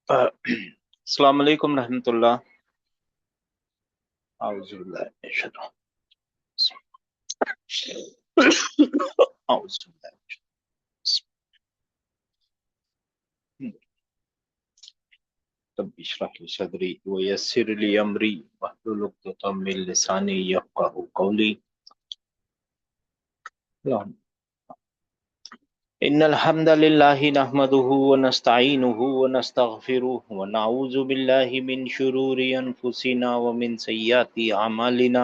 अस्सलाम वालेकुम रहमतुल्लाह। आउज़ुबिल्लाहि मिनश शैतानिर आउज़ुबिल्लाहि रब्बि इश्रह ली सदरी व यस्सिर ली अमरी वहलुल उक़दतम मिन लिसानी यफ़क़हू क़ौली। इन्नल हम्दलिल्लाहि नहमदुहु व नस्तईनुहु व नस्तगफिरुहु व नऊज़ु बिल्लाहि मिन शुरूरि अनफुसिना व मिन सय्यिआति अमालिना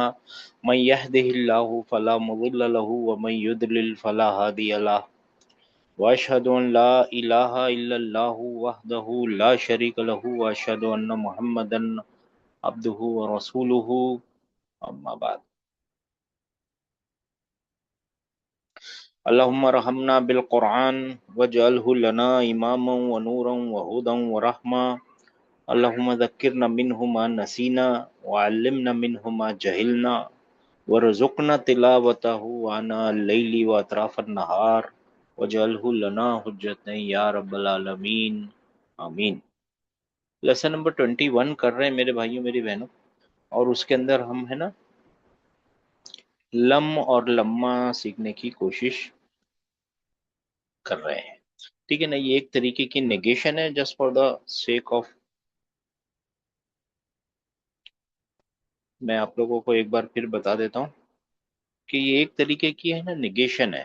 मन यहदिहिल्लाहु फला मुदिल्ल लहु व मन युद्लिल फला हादिय लहु व अशहदु अन ला इलाहा इल्लल्लाहु वहदहु ला शरीका लहु व अशहदु अन्न मुहम्मदन अब्दुहु व रसूलुहु। अम्मा बाद। अल्लाहुम्मा रहमना बिल कुरआन वजअलहु लना इमामन व नूरन व हुदन व रहमा। अल्लाहुम्मा ज़क्किरना मिन्हु मा नसीना व अल्लिमना मिन्हु मा जहिलना वरज़ुक़ना तिलावतहु आना लैली व अतराफ़न नहार वजअलहु लना हुज्जतन या रब्बल आलमीन। आमीन। लेसन नंबर 21 कर रहे हैं मेरे भाइयों मेरी बहनों, और उसके अंदर हम है ना लम और लम्मा सीखने की कोशिश कर रहे हैं। ठीक है ना, ये एक तरीके की नेगेशन है just for the sake of. मैं आप लोगों को एक बार फिर बता देता हूँ कि ये एक तरीके की है ना नेगेशन है।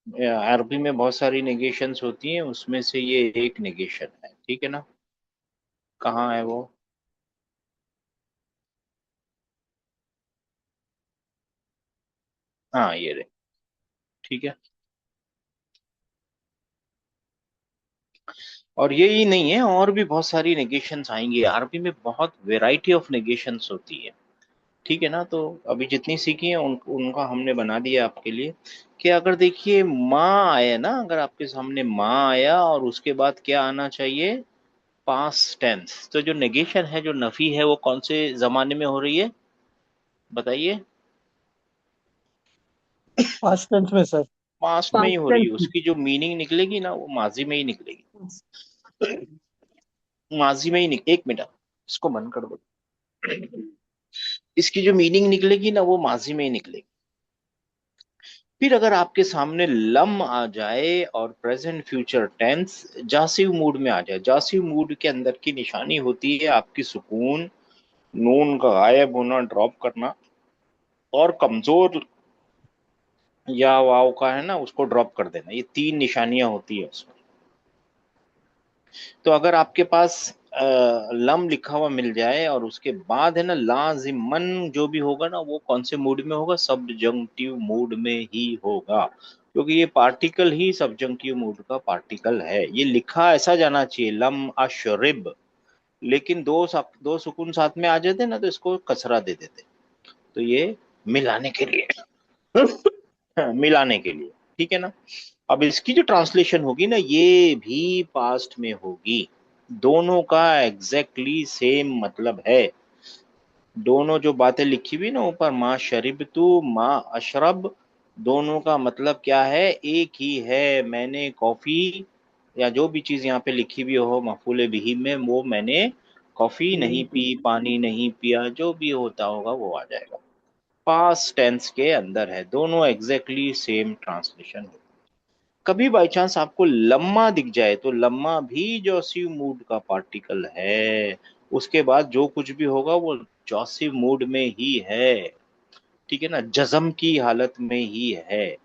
अरबी में बहुत सारी नेगेशंस होती हैं, उसमें से ये एक नेगेशन है। ठीक है ना, कहाँ है वो? हाँ ये रहे। ठीक है, और ये ही नहीं है, और भी बहुत सारी नेगेशंस आएंगी। अरबी में बहुत वेराइटी ऑफ नेगेशंस होती है। ठीक है ना, तो अभी जितनी सीखी है उनका हमने बना दिया आपके लिए कि अगर देखिए माँ आया ना, अगर आपके सामने माँ आया और उसके बाद क्या आना चाहिए? Past tense. तो जो नेगेशन है, जो नफी है, वो कौन से जमाने में हो रही है बताइए? पास्ट टेंस में सर। पास्ट में ही पास्ट हो रही है। टेंस। उसकी जो मीनिंग निकलेगी ना, वो माजी में ही निकलेगी। माजी में ही एक मिनट, इसको बंद कर दो। इसकी जो मीनिंग निकलेगी ना, वो माजी में ही निकलेगी। फिर अगर आपके सामने लम आ जाए और प्रेजेंट फ्यूचर टेंस जासिव मूड में आ जाए, जासिव मूड के अंदर की निशानी होती है आपकी सुकून, नून का गायब होना, ड्रॉप करना, और कमजोर या वाव का है ना उसको ड्रॉप कर देना। ये तीन निशानियां होती है उसमें। तो अगर आपके पास लम लिखा हुआ मिल जाए और उसके बाद है ना लाजिमन जो भी होगा ना, वो कौन से मूड में होगा? सब्जंक्टिव मूड में ही होगा, क्योंकि ये पार्टिकल ही सब्जंक्टिव मूड का पार्टिकल है। ये लिखा ऐसा जाना चाहिए लम अशरिब, लेकिन दो सुकून साथ में आ जाते ना, तो इसको कसरा दे देते। तो ये मिलाने के लिए मिलाने के लिए। ठीक है ना। अब इसकी जो ट्रांसलेशन होगी ना, ये भी पास्ट में होगी। दोनों का एग्जैक्टली सेम मतलब है। दोनों जो बातें लिखी हुई ना ऊपर, माँ शरीब तू माँ अशरब, दोनों का मतलब क्या है? एक ही है। मैंने कॉफी, या जो भी चीज यहाँ पे लिखी हुई हो मफूले बिही में, वो मैंने कॉफी नहीं पी, पानी नहीं पिया, जो भी होता होगा वो आ जाएगा। पास्ट टेंस के अंदर है, दोनों एग्जैक्टली सेम ट्रांसलेशन है। कभी बाई चांस आपको लम्मा दिख जाए, तो लम्मा भी जॉसिव मूड का पार्टिकल है। उसके बाद जो कुछ भी होगा वो जॉसिव मूड में ही है। ठीक है ना, जज्म की हालत में ही है।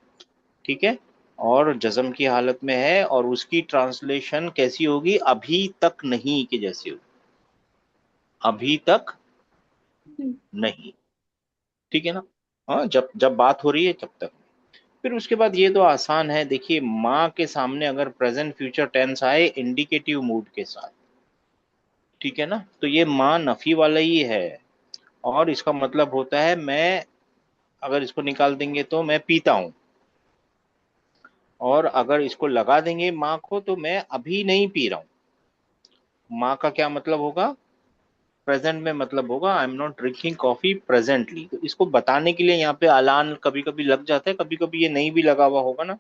ठीक है, और जज्म की हालत में है, और उसकी ट्रांसलेशन कैसी होगी? अभी तक नहीं की जैसी होगी। अभी तक नहीं। ठीक है ना। हाँ, जब जब बात हो रही है तब तक। फिर उसके बाद ये तो आसान है। देखिए माँ के सामने अगर प्रेजेंट फ्यूचर टेंस आए इंडिकेटिव मूड के साथ, ठीक है ना, तो ये माँ नफी वाला ही है। और इसका मतलब होता है मैं, अगर इसको निकाल देंगे तो मैं पीता हूं, और अगर इसको लगा देंगे माँ को तो मैं अभी नहीं पी रहा हूँ। माँ का क्या मतलब होगा? प्रेजेंट में मतलब होगा I am not drinking coffee presently. तो इसको बताने के लिए यहाँ पे अलान कभी कभी लग जाता है, कभी कभी ये नहीं भी लगा हुआ होगा ना,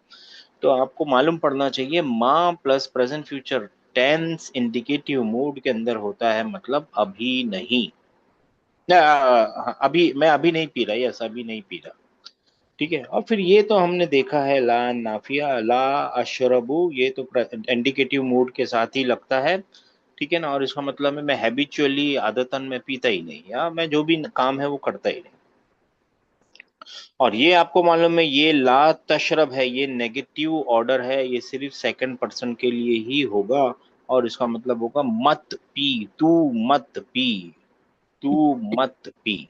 तो आपको मालूम पड़ना चाहिए माँ plus present future tense indicative mood के अंदर होता है, मतलब अभी नहीं। अभी मैं अभी नहीं पी रहा, यस अभी नहीं पी रहा। ठीक है, और फिर ये तो हमने देखा है, ला नाफिया, ला अशरबू, ये तो इंडिकेटिव मूड के साथ ही लगता है। ठीक है ना, और इसका मतलब है मैं हैबिचुअली, आदतन मैं पीता ही नहीं, या मैं जो भी काम है वो करता ही नहीं। और ये आपको मालूम है, ये ला तशरब है, ये नेगेटिव ऑर्डर है, ये सिर्फ सेकंड पर्सन के लिए ही होगा। और इसका मतलब होगा मत पी, तू मत पी, तू मत पी।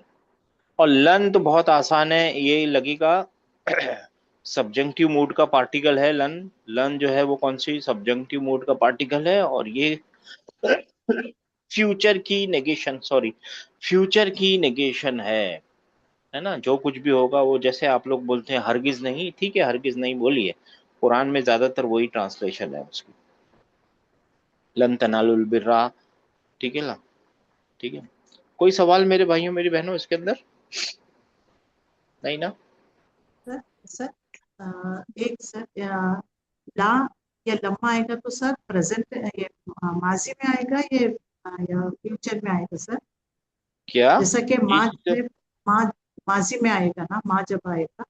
और लन तो बहुत आसान है, ये लगेगा सब्जंक्टिव मूड का पार्टिकल है लन। लन जो है वो कौन सी सब्जंक्टिव मूड का पार्टिकल है, और ये फ्यूचर की नेगेशन, सॉरी, फ्यूचर की नेगेशन है ना। जो कुछ भी होगा वो, जैसे आप लोग बोलते हैं हरगिज नहीं, ठीक है हरगिज नहीं बोलिए, कुरान में ज्यादातर वही ट्रांसलेशन है उसकी, लन तनालुल बिर्रा। ठीक है ना, ठीक है। कोई सवाल मेरे भाइयों मेरी बहनों इसके अंदर? नहीं ना? सर सर एक सर ला या लम्मा आएगा तो सर प्रेजेंट ये माजी में आएगा, ये या फ्यूचर में आएगा सर? क्या जैसा कि जी माँ सिस्टर? में माँ माजी में आएगा ना, माँ जब आएगा।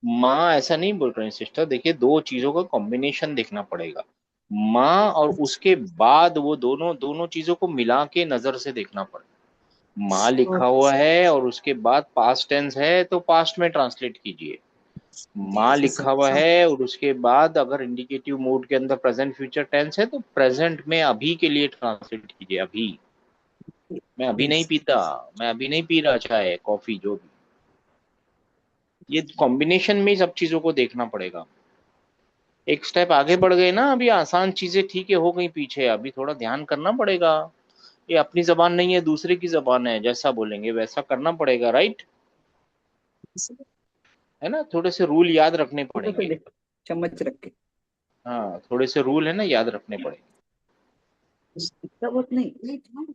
माँ ऐसा नहीं बोल रहे हैं सिस्टर, देखिए दो चीजों का कॉम्बिनेशन देखना पड़ेगा। माँ और उसके बाद वो दोनों दोनों चीजों को मिला के नजर से देखना पड़ेगा। माँ लिखा ओके हुआ सर। है और उसके बाद पास्ट टेंस है, तो पास्ट में ट्रांसलेट कीजिए। जी माँ जी सर लिखा हुआ समझ। है और उसके बाद अगर इंडिकेटिव मूड के अंदर प्रेजेंट फ्यूचर टेंस है, तो प्रेजेंट में अभी के लिए ट्रांसलेट कीजिए, अभी। मैं अभी नहीं यस पीता, मैं अभी नहीं पी रहा चाय कॉफी जो भी। ये कॉम्बिनेशन में ही सब चीजों को देखना पड़ेगा। एक स्टेप आगे बढ़ गए ना, अभी आसान चीजें ठीक है हो गई पीछे, अभी थोड़ा ध्यान करना पड़ेगा। ये अपनी जबान नहीं है, दूसरे की जबान है, जैसा बोलेंगे वैसा करना पड़ेगा, राइट? सर। है ना, थोड़े से रूल याद रखने फोटो पे पड़ेंगे। देख, चम्मच रख के। हाँ, थोड़े से रूल है ना, याद रखने पड़ेंगे। इतना बहुत नहीं, इतना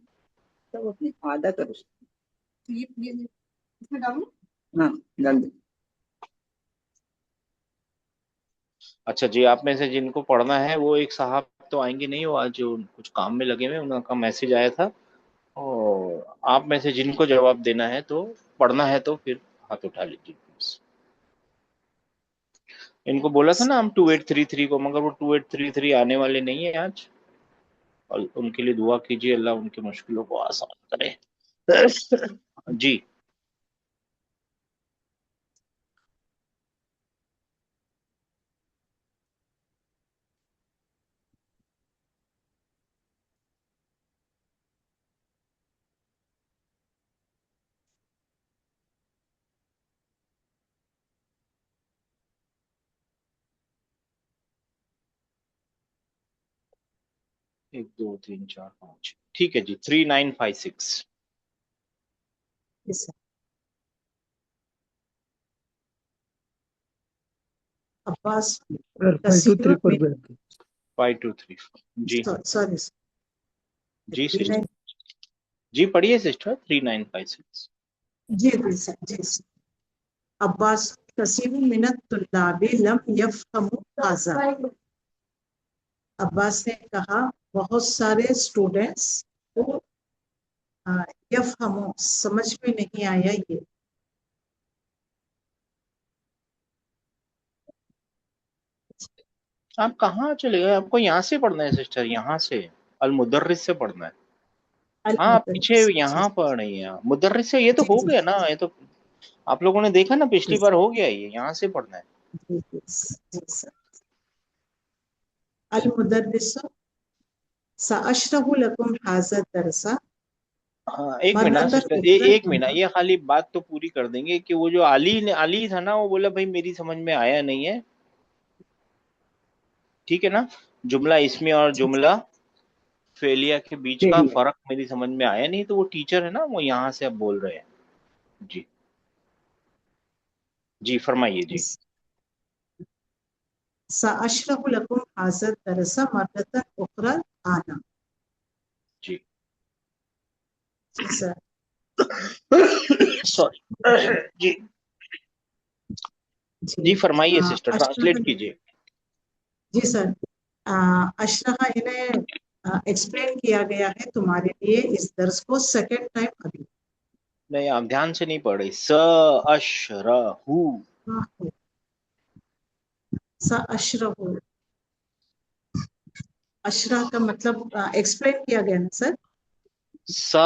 बहुत नहीं, आधा कर उसको। ये इसमें डालूं? हाँ, डाल दे। अच्छा जी, आप में से जिनको पढ़ना है वो एक साहब तो आएंगे नहीं, वो आज जो कुछ काम में लगे हुए हैं, उनका मैसेज आया था। और आप में से जिनको जवाब देना है तो पढ़ना है तो फिर हाथ उठा लीजिए प्लीज। इनको बोला था ना हम 2833 को, मगर वो 2833 आने वाले नहीं है आज। और उनके लिए दुआ कीजिए, अल्लाह उनकी मुश्किलों को आसान करे। जी। 1 2 3 4 5, ठीक है जी, 3956। Yes sir. अब्बास सर 523 कसीर पर में। बैठ 5 2 3। जी। Sorry sir. जी थ्री सिस्टर। नाइन। जी पढ़िए सिस्टर, 3956। जी जी सर जी सर। अब्बास कसीर मिनत तुल्लाबी लम यफ़हमू हाज़ा। अब्बास ने कहा बहुत सारे स्टूडेंट्स को यफ़हमू समझ में नहीं आया ये। आप कहाँ चले गए? आपको यहाँ से पढ़ना है सिस्टर, यहाँ से अल मुदर्रिस से पढ़ना है। अल हाँ आप पीछे मुदर्रिस। जी यहाँ पढ़ रही हैं, मुदर्रिस से ये तो जी हो जी गया ना, ये तो आप लोगों ने देखा ना, जी पिछली बार हो गया, ये यहाँ से पढ़ना है। जी जी जी सर। अल मुदर्रिस सअशरहु लकुम हाज़ा दरसा हाँ एक मिनट मर्रतन सिस्टर, एक मिनट, उखरा। ये खाली बात तो पूरी कर देंगे कि वो जो अली था ना, वो बोला भाई मेरी समझ में आया नहीं है। ठीक है ना, जुमला इसमें और जुमला फेलिया के बीच का फेलिया। फर्क मेरी समझ में आया नहीं, तो वो टीचर है ना, वो यहाँ से अब बोल रहे हैं। जी। जी फरमाइए जी। सअशरहु लकुम हाज़ा दरसा मर्रतन उखरा आना। जी। जी सर। सॉरी जी। जी जी फरमाइए सिस्टर, अशरह। ट्रांसलेट कीजिए। जी सर। अशरह इन्हें एक्सप्लेन किया गया है तुम्हारे लिए इस दर्स को सेकंड टाइम अभी। नहीं, आप ध्यान से नहीं पढ़ रही। स अशरहू। अशरह, अशरह का मतलब एक्सप्लेन किया गया ना सर। स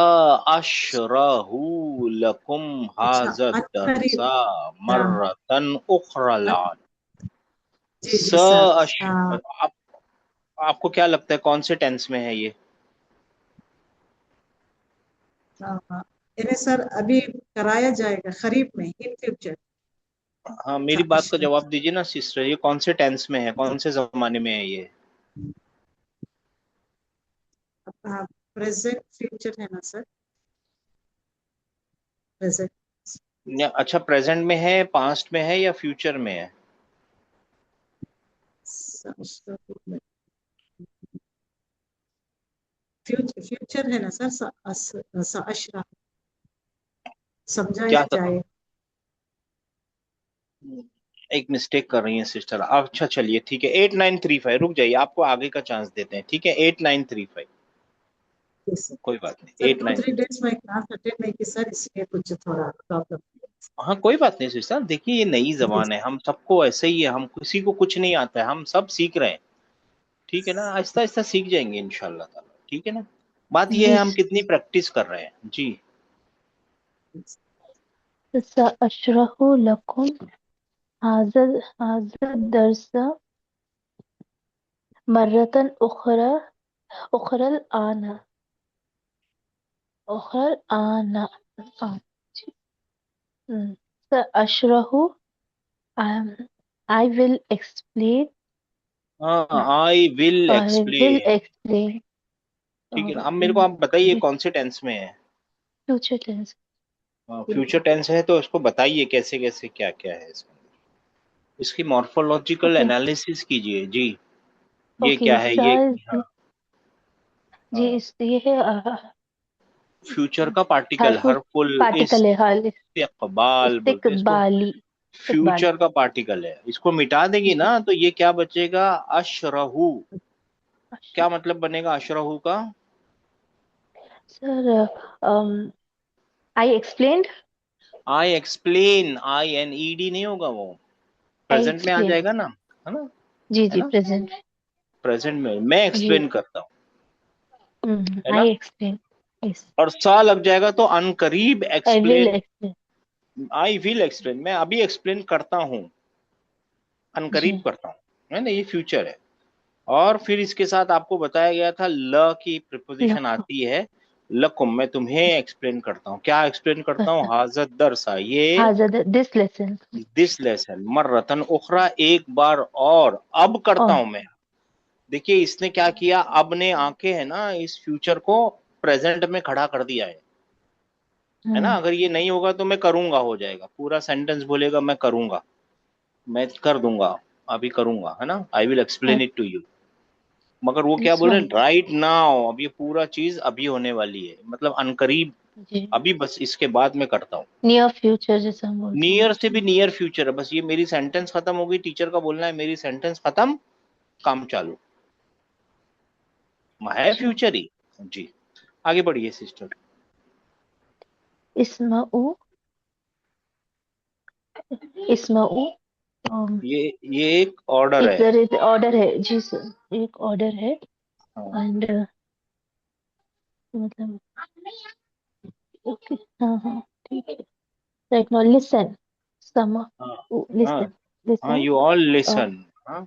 अशरहू लकुम अच्छा, हाज़ा अनकरीब। दरसा मर्रतन उखरा लान। जी स जी सर। आप, आपको क्या लगता है कौन से टेंस में है ये? इन्हें सर अभी कराया जाएगा खरीफ में, इन फ्यूचर। हाँ, मेरी बात का जवाब दीजिए ना सिस्टर, ये कौन से टेंस में है, कौन से जमाने में है ये? प्रेजेंट फ्यूचर है ना सर, प्रेजेंट। अच्छा, प्रेजेंट में है, पास्ट में है या फ्यूचर में है? फ्यूचर है ना सर। अशरा समझाया क्या जाए। एक मिस्टेक कर रही हैं सिस्टर। अच्छा चलिए ठीक है, 8935, रुक जाइए, आपको आगे का चांस देते हैं, ठीक है? 8935, सर कोई बात नहीं, सर एट 2-3 नाइन डेज में क्लास अटेंड नहीं की सर, इसलिए कुछ थोड़ा प्रॉब्लम। हाँ कोई बात नहीं सिस्टर, देखिए ये नई जी जबान है, हम सबको ऐसे ही है, हम किसी को कुछ नहीं आता है, हम सब सीख रहे हैं, ठीक है ना? आहिस्ता आहिस्ता सीख जाएंगे इंशाल्लाह ताला, ठीक है ना? बात ये जी। है हम कितनी प्रैक्टिस कर रहे हैं जी। सअशरहु लकुम हाज़ा दर्स मर्रतन उखरल आना उखरल आना सअशरहु I will explain हाँ, I will I will explain. explain ठीक है ना? अब मेरे को in आप बताइए कौन से टेंस में है? future tense। फ्यूचर टेंस है तो उसको बताइए कैसे कैसे क्या क्या है इसमें, इसकी मॉर्फोलॉजिकल Okay, एनालिसिस कीजिए जी। ये okay, क्या है ये? हाँ, जी हाँ, ये है फ्यूचर का पार्टिकल हरफ हरफुल पार्टिकल है, हाल इस्तिकबाल बोलते हैं इसको। इस्तिकबाली इस्तिकबाल। फ्यूचर का पार्टिकल है, इसको मिटा देगी जी ना तो ये क्या बचेगा? अशरहू। क्या मतलब बनेगा अशरहू का? Sir I explained I explain, I N E D नहीं होगा वो, आई प्रेजेंट में आ एक्सप्लेन जाएगा ना, है ना? जी है जी ना? प्रेजेंट। प्रेजेंट में मैं जी एक्सप्लेन करता हूँ, है ना? आई एक्सप्लेन यस और सा लग जाएगा तो अनकरीब I will explain. Explain. I will explain, मैं अभी एक्सप्लेन करता हूँ, जी अनकरीब करता हूँ, है ना? ये फ्यूचर है। और फिर इसके साथ आपको बताया गया था ल की प्रिपोजिशन लको आती है लकुम, मैं तुम्हें एक्सप्लेन करता हूँ। क्या एक्सप्लेन करता हूँ? हाजत दरसा, ये हाज़ा दिस लेसन दिस लेसन, मर्रतन उखरा, एक बार और, अब करता और हूं मैं। देखिए इसने क्या किया, अब ने आके है ना इस फ्यूचर को प्रेजेंट में खड़ा कर दिया है ना? अगर ये नहीं होगा तो मैं करूंगा हो जाएगा, पूरा सेंटेंस बोलेगा मैं करूंगा, मैं कर दूंगा, अभी करूंगा, है ना? I will explain it to you. मगर वो क्या दिस बोल रहे वन हैं? राइट नाउ, अब ये पूरा चीज अभी होने वाली है, मतलब अनकरीब, जी अभी, बस इसके बाद मैं करता हूँ। नियर फ्यूचर जैसे हम बोलते हैं। नियर से भी नियर फ्यूचर है, बस ये मेरी सेंटेंस खत्म हो गई, टीचर का बोलना है मेरी सेंटेंस खत्म, काम चालू, है अच्छा फ्यूचर ही। जी, आगे बढ़िए सिस्टर। इसमाऊ इसमाऊ ये एक ऑर्डर है। एक ऑर्डर है जी सर, एक ऑर्डर है हाँ, एंड मतलब ओके हाँ हाँ ठीक है राइट नाउ लिसन समा हाँ, हाँ, लिसन हाँ, लिसन यू ऑल लिसन। हाँ,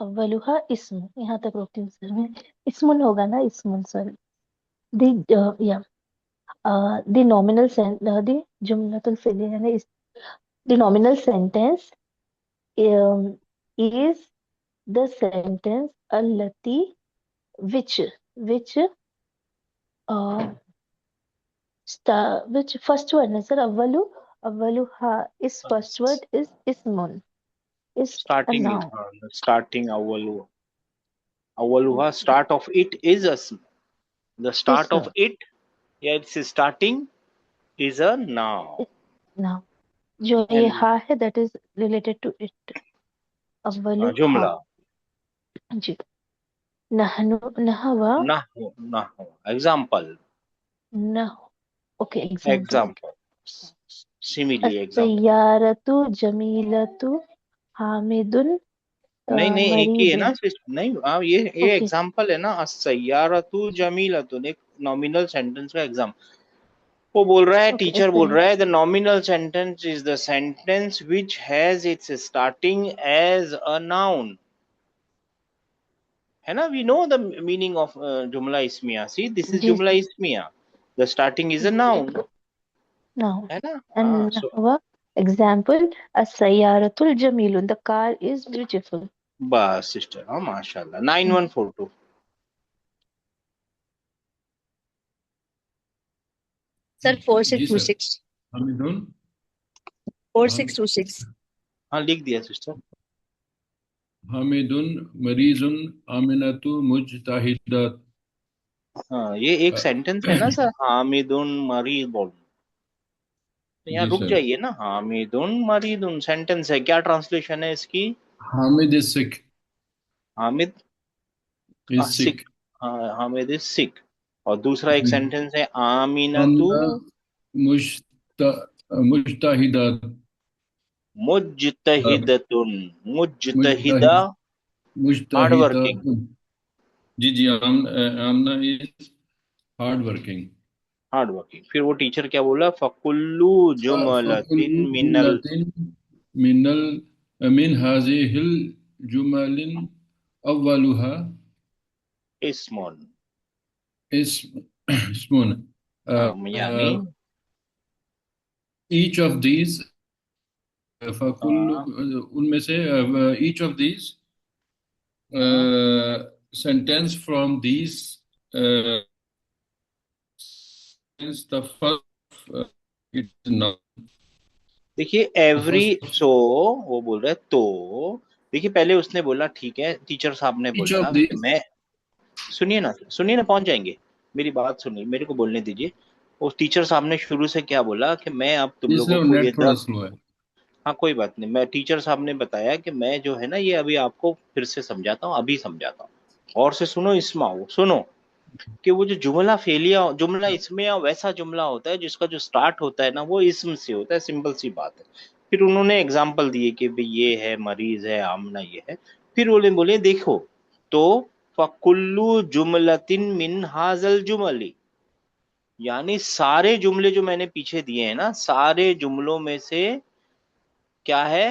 अव्वलुहा इस्म। यहाँ तक रोकती हूँ सर मैं, इस्मुन होगा ना, इस्मुन सॉरी। द या द नॉमिनल द जुमलतुल फिलिया यानी the nominal sentence is the sentence allati which uh, which first word है सर अव्वलुहा is first word is ismun is a starting, noun। Starting अव्वल, अव्वल हुआ, स्टार्ट ऑफ इट इज अस्म, The start of sir. it, yeah, its starting is a noun. Now जो ये And हा है that is related to it. अव्वलु हा जुमला जी. नहनु नहवा नाहु example नह okay example okay. example simile example अस्सय्यारतु जमीलतु हामिदुन नहीं नहीं एक ही है मरीदुन ना नहीं ये ओके एग्जाम्पल है ना अस्सय्यारतु जमीलतुन एक नॉमिनल सेंटेंस का एग्जाम वो बोल रहा है ओके टीचर बोल रहा है the nominal sentence is the sentence which has its starting as a noun है ना we know the meaning of जुमला इस्मिया सी दिस इज जी जुमला इस्मिया the starting is a noun now है ना एंड हाँ सो नहवा एग्जाम्पल अस्सय्यारतुल जमीलुन द कार इज ब्यूटीफुल बस सिस्टर हाँ माशाल्लाह 9142 सर जी सर 4626 हामिदुन 4626 हाँ लिख दिया सिस्टर हामिदुन मरीजुन आमिनतु मुजताहिदात हाँ ये एक सेंटेंस है ना सर हामिदुन मरीदुन तो यहाँ जी रुक सर जाइए ना हामिदुन मरीदुन सेंटेंस है क्या ट्रांसलेशन है इसकी Hamid is sick Hamid sick sick Hamid is sick और दूसरा एक सेंटेंस है आमिनतु आमना मुजताहिदात मुज्तहिदतुन मुज्तहिदा मुजताहिद हार्ड वर्किंग मुजताहिदात जी Amna is hard working hard working फिर वो टीचर क्या बोला फकुल्लू जुमलतिन फकुल्लु मिनल जुमलतिन मिनल मिन हाजिहिल जुमलिन अव्वलुहा इस्मुन ismun यानी each of these फकुल्लु उनमें से each of these sentence from these is the first it's not देखिए एवरी सो वो बोल रहा है तो देखिए पहले उसने बोला ठीक है टीचर साहब ने each बोला of कि these मैं सुनिए ना पहुंच जाएंगे मेरी बात सुनिए मेरे को बोलने दीजिए उस टीचर साहब ने शुरू से क्या बोला कि मैं अब तुम this लोगों को ये नेट थोड़ा स्लो है हाँ कोई बात नहीं मैं टीचर साहब ने बताया कि मैं जो है ना ये अभी आपको फिर से समझाता हूँ अभी समझाता हूँ और से सुनो इस्माओ सुनो कि वो जो जुमला इसमें या वैसा जुमला होता है जिसका जो स्टार्ट होता है ना वो इस्म से होता है सिंपल सी बात है फिर उन्होंने एग्जाम्पल दिए कि भाई ये है मरीज है आमना ये है फिर बोले देखो तो फकुल्लु जुमलतिन मिन हाजल जुमली यानी सारे जुमले जो मैंने पीछे दिए हैं ना सारे जुमलों में से क्या है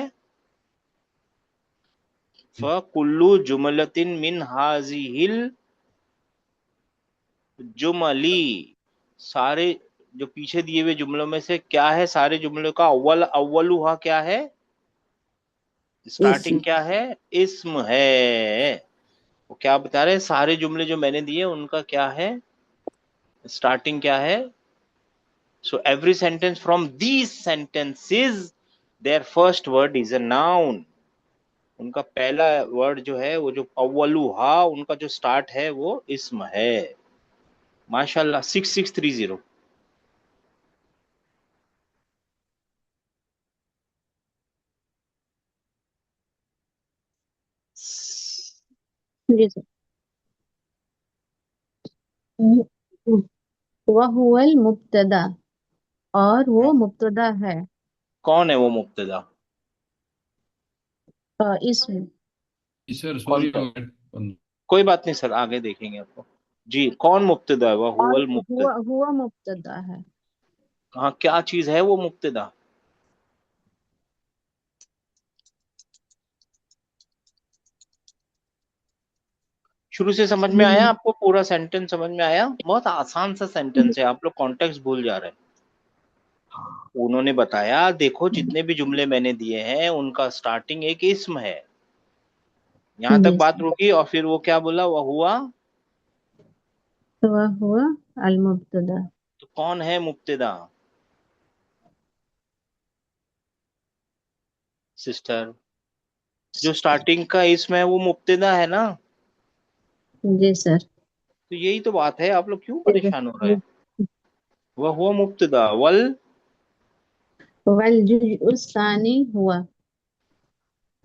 फकुल्लु जुमलतिन मिन हाजिहिल जुमली सारे जो पीछे दिए हुए जुमलों में से क्या है सारे जुमलों का अव्वलुहा क्या है स्टार्टिंग क्या है इस्म है वो क्या बता रहे हैं सारे जुमले जो मैंने दिए उनका क्या है स्टार्टिंग क्या है so every sentence from these sentences their first word is a noun उनका पहला वर्ड जो है वो जो अव्वलुहा उनका जो स्टार्ट है वो इस्म है माशाल्लाह 6630 जी सर वहुवल मुब्तदा और वो मुब्तदा है कौन है वो मुब्तदा इसमें सर कौन सॉरी सा कोई बात नहीं सर आगे देखेंगे आपको जी कौन मुब्तदा है वह और हुवल मुब्तदा हुआ मुब्तदा है हाँ क्या चीज है वो मुब्तदा शुरू से समझ में आया आपको पूरा सेंटेंस समझ में आया बहुत आसान सा सेंटेंस है आप लोग कॉन्टेक्स्ट भूल जा रहे हैं उन्होंने बताया देखो जितने भी जुमले मैंने दिए हैं उनका स्टार्टिंग एक इस्म है यहाँ तक बात रुकी और फिर वो क्या बोला वह हुआ वह हुआ अल मुब्तदा तो कौन है मुब्तदा सिस्टर जो स्टार्टिंग का इसम है वो मुब्तदा है ना जी सर तो यही तो बात है, आप लोग क्यों परेशान हो रहे हैं? वह हुआ मुब्तदा, वल वल जुज़उ सानी हुआ,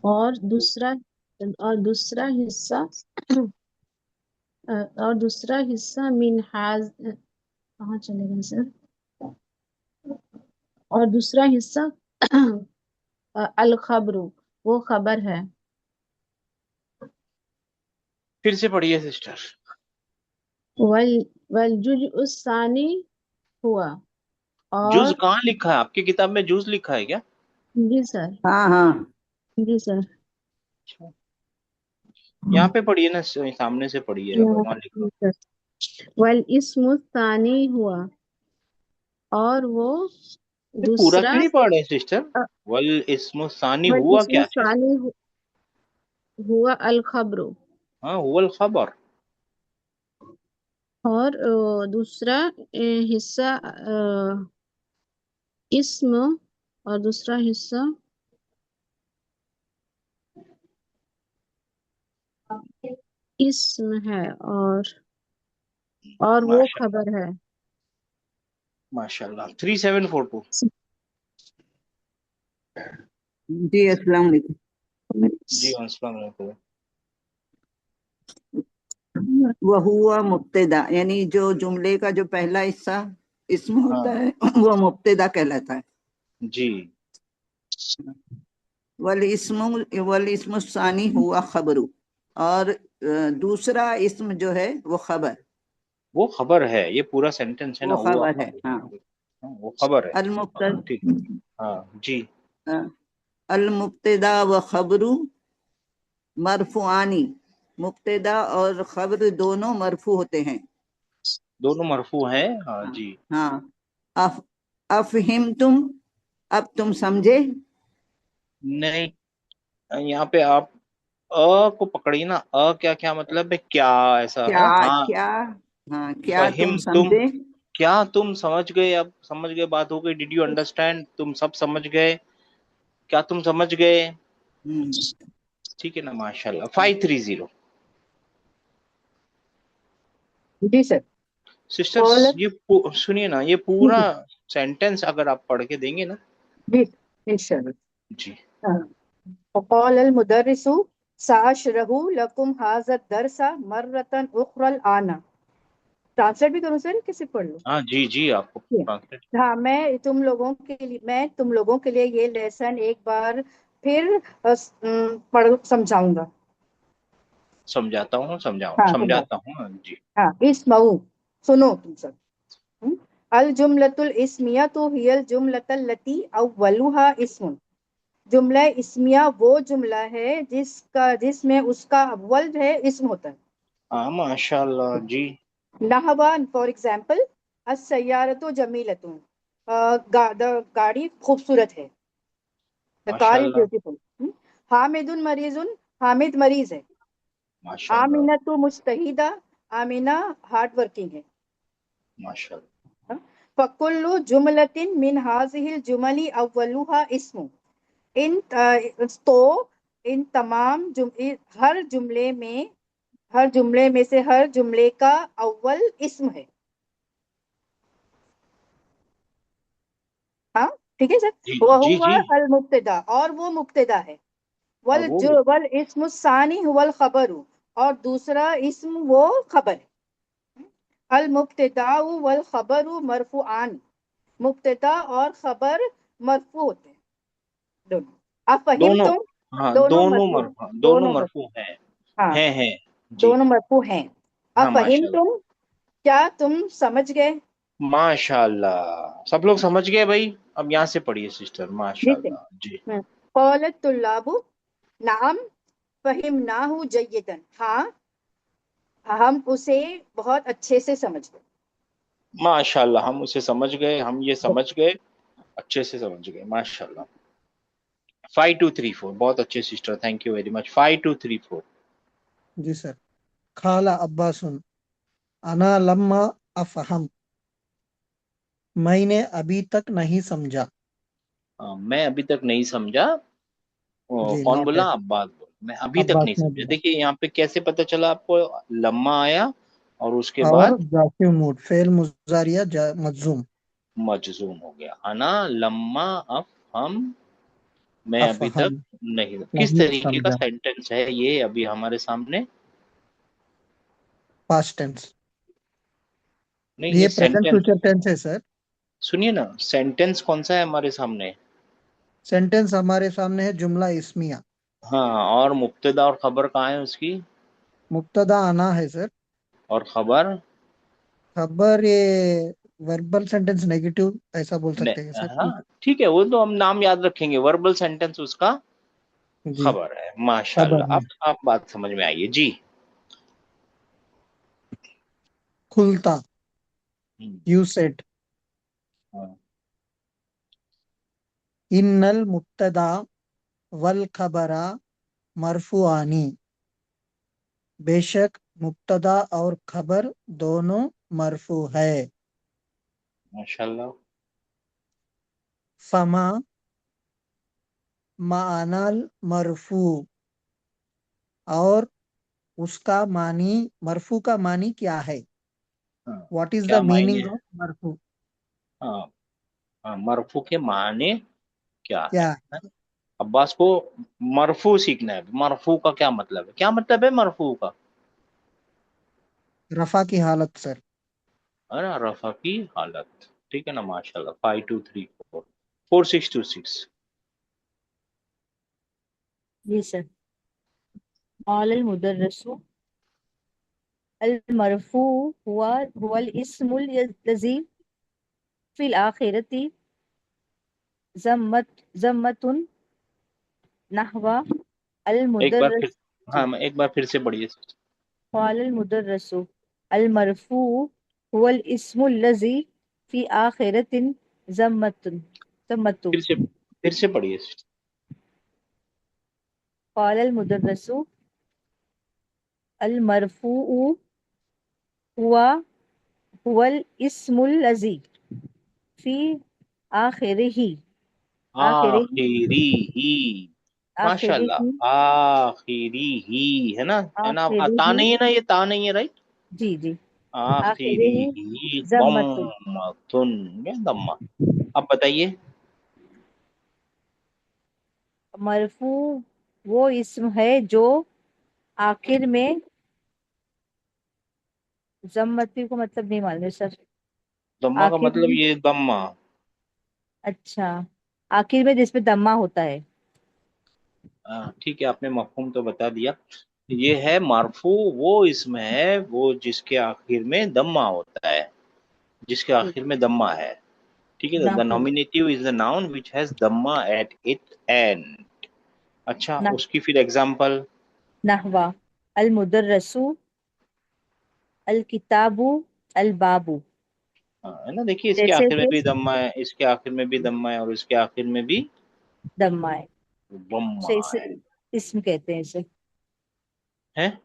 और दूसरा हिस्सा और दूसरा हिस्सा मिन हाज, कहाँ चले गए सर? और दूसरा हिस्सा अल खबरू, वो खबर है। फिर से पढ़िए सिस्टर। वल वल जुज़उ सानी हुआ, जूज और कहाँ लिखा है? आपकी किताब में जूज लिखा है क्या? जी सर, हाँ हाँ, जी सर। यहाँ पे पढ़िए ना, सामने से पढ़िए, अगर वहाँ लिखा। जी सर। वल इस्मु सानी हुआ, और वो ये पूरा दूसरा क्यों नहीं पढ़ रहे सिस्टर? अ, वल इस्मु सानी वल हुआ इस्मु क्या है? सानी हुआ अल खबरू, हाँ, हुवल खबर। और दूसरा हिस्सा इस्म, और दूसरा हिस्सा इस्म है, और वो माशाल्लाह, खबर है। माशाल्लाह। 3742। जी अस्सलाम वालेकुम। जी अस्सलाम वालेकुम। वह हुआ मुब्तदा, यानी जो जुमले का जो पहला हिस्सा इसमें होता हाँ है वो मुब्तदा कहलाता है। जी। वल इस्मु सानी हुआ खबरू, और दूसरा इस्म जो है वो खबर, वो खबर है, ये पूरा सेंटेंस है ना, वो हुआ खबर है। खबर। हाँ, हाँ, वो खबर है। अल मुब्तदा, ठीक। हाँ जी। अल मुब्तदा व खबरू मरफुआनी, मुब्तदा और खबर दोनों मरफू होते हैं। दोनों मरफू हैं, हाँ हाँ जी। हाँ। अफ अफहिम तुम, अब तुम समझे। नहीं, यहाँ पे आप अ को पकड़िए ना। अ क्या क्या मतलब है? क्या, ऐसा है क्या ना? हाँ। क्या, हाँ क्या तुम फहिम तुम, समझे। क्या तुम समझ गए? अब समझ गए, बात हो गई। Did you understand? तुम सब समझ गए? क्या तुम समझ गए? हम्म, ठीक है ना, माशाल्लाह। 530। जी सर। सिस्टर्स, कॉल, ये सुनिए ना, ये जी पूरा जी सेंटेंस अगर आप पढ़ के देंगे ना। जी, इंशाल्लाह। जी। हाँ। वक़ाल अल मुदर्रिसु साशरहु लकुम हाज़ा दरसा मर्रतन उखरल आना। ट्रांसलेट भी करूँ सर, किसी पढ़ लो? हाँ जी जी, आपको ट्रांसलेट हाँ, मैं तुम लोगों के लिए ये लेसन एक बार फिर पढ़ समझाऊंगा। समझाता हूँ, हाँ समझा। समझाता हूँ, हाँ जी। हाँ, इस्मऊ, सुनो तुम सब। अल जुमलतुल इस्मिया तो हियल जुमलतल लती अव्वलुहा इस्मुन। जुमला इस्मिया वो जुमला है जिसमें उसका अव्वल है इस्म होता है। हाँ माशाल्लाह जी। नहवा, फॉर एग्जाम्पल, अस्सय्यारतु जमीलतुन, गाड़ी खूबसूरत है। द कार इज माशाल्लाह, ब्यूटीफुल। हामिदुन मरीजुन, हामिद मरीज है। माशाल्लाह, आमिना तो मुस्तहिदा, आमिना हार्ड वर्किंग है। माशाल्लाह। फकुल्लु जुमलतिन मिन हाजिहिल जुमली अव्वलुहा इस्मु। तो इन तमाम हर जुमले में से हर जुमले का अव्वल इस्म है। हाँ, ठीक है सर। जी वह जी हुआ जी। अल मुब्तदा, और वो मुब्तदा है। हाँ, वो वल इस्मु सानी हुवल खबरु, और दूसरा इस्म वो खबर है। अल मुब्तदाउ वल खबरु मरफुआन, मुब्तदा और खबर मरफू होते हैं दोनों। अफहिम दोनों। तुम, हाँ, दोनों दोनों मरफू, मरफू, दोनों दोनों मरफू। मरफू हैं। हाँ, हैं जी। दोनों मरफू हैं। हाँ अफहिम माशाल्लाह, तुम, क्या तुम समझ गए? माशाल्लाह। सब लोग समझ गए भाई? अब यहाँ से पढ़िए सिस्टर, जी सर। माशाल्लाह जी। क़ालत तुल्लाबु नाम फ़हिमनाहु जय्यदन, हाँ, हम उसे बहुत अच्छे से समझ गए। माशाल्लाह, हम उसे समझ गए, हम ये समझ गए, अच्छे से समझ गए, माशाल्लाह। 5234, बहुत अच्छे sister, thank you very much. 5234। जी सर। खाला अब्बासुन अना लम्मा अफहम, मैंने अभी तक नहीं समझा। मैं अभी तक नहीं समझा। जी, कौन नॉट बोला? एट। अब्बास बोल। मैं अभी तक अब्बास नहीं ने समझा। बोला। देखिए यहाँ पे कैसे पता चला आपको? लम्मा आया और उसके और बाद जासिम मूड फेल मुजारिया मजूम मजजूम हो गया। अना लम्मा अफ हम, मैं अभी तक अफहम नहीं। किस नहीं तरीके का समझा। सेंटेंस है ये अभी हमारे सामने? Past tense. नहीं, ये ये प्रेजेंट सेंटेंस, फ्यूचर टेंस है सर। सुनिए ना, सेंटेंस कौन सा है हमारे सामने? सेंटेंस हमारे सामने है जुमला इस्मिया। हाँ, और मुब्तदा और खबर कहाँ है उसकी? मुब्तदा आना है सर। और खबर? खबर ये वर्बल सेंटेंस नेगेटिव ऐसा बोल ने, सकते हैं सर कि। हाँ ठीक है, वो तो हम नाम याद रखेंगे। वर्बल सेंटेंस उसका जी। खबर है। माशाल्लाह, खबर है। अब बात समझ में आई है जी। खुलता। हम्म, यू सेड हाँ, इन्नल मुब्तदा वल खबरा मरफूआनी। बेशक मुब्तदा और खबर दोनों मरफू है। माशाल्लाह। फमा मानल मरफू, और उसका मानी, मरफू का मानी क्या है? हाँ, व्हाट इज द क्या मायने? मीनिंग ऑफ मरफू? हाँ, हाँ, मरफू के माने क्या है? क्या? अब्बास को मरफू सीखना है। मरफू का क्या मतलब है? क्या मतलब है मरफू का? रफा की हालत सर। है ना, रफा की हालत। ठीक है ना, माशाल्लाह। 5234 4626। जी सर। क़ाल अल मुदर्रिसु अल मरफू हुआ हुवल इस्मुल लज़ी फ़िल आखिरति ज़म्मतुन नहवा अल एक बार फिर, मुदर्रिस। हाँ, मैं एक बार फिर से पढ़िए। क़ाल अल मुदर्रिसु अल मरफू हुवल इस्मुल लज़ी फ़ी आखिरतिन ज़म्मतुन ज़म्मतु। फिर से पढ़िए। क़ाल अल मुदर्रिसु अल मरफू हुआ हुवल इस्मुल लज़ी फ़ी आखिरिही आखिरिही आखिरी ही। आखिरिही माशाल्लाह, आखिरी ही। है ना? है ना? ता आखिरिही। नहीं है ना, ये ता नहीं है, राइट? जी जी। आखिरी आखिरिही ही ज़म्मतुन। दम्मतुन, क्या दम्मा? अब बताइए। मरफू वो इस्म है जो आखिर में, जम्मती को मतलब नहीं मालूम है सर। दम्मा का आखिर मतलब में, ये दम्मा। अच्छा, आखिर में जिसमें दम्मा होता है। ठीक है, आपने मफहूम तो बता दिया। ये है मरफू, वो इसम है वो जिसके आखिर में दम्मा होता है, जिसके ठीक। आखिर में दम्मा है। ठीक है, द नहु nominative is the noun which has दम्मा एट इट एंड। अच्छा, न, उसकी फिर एग्जाम्पल। नहवा अल मुदर्रसु अल किताबु अल बाबू। हाँ, है ना? देखिए, इसके जैसे आखिर में कि भी दम्मा है, इसके आखिर में भी दम्मा है, और इसके आखिर में भी दम्मा है, वम्मा से इसे है। इसम कहते हैं इसे। हैं?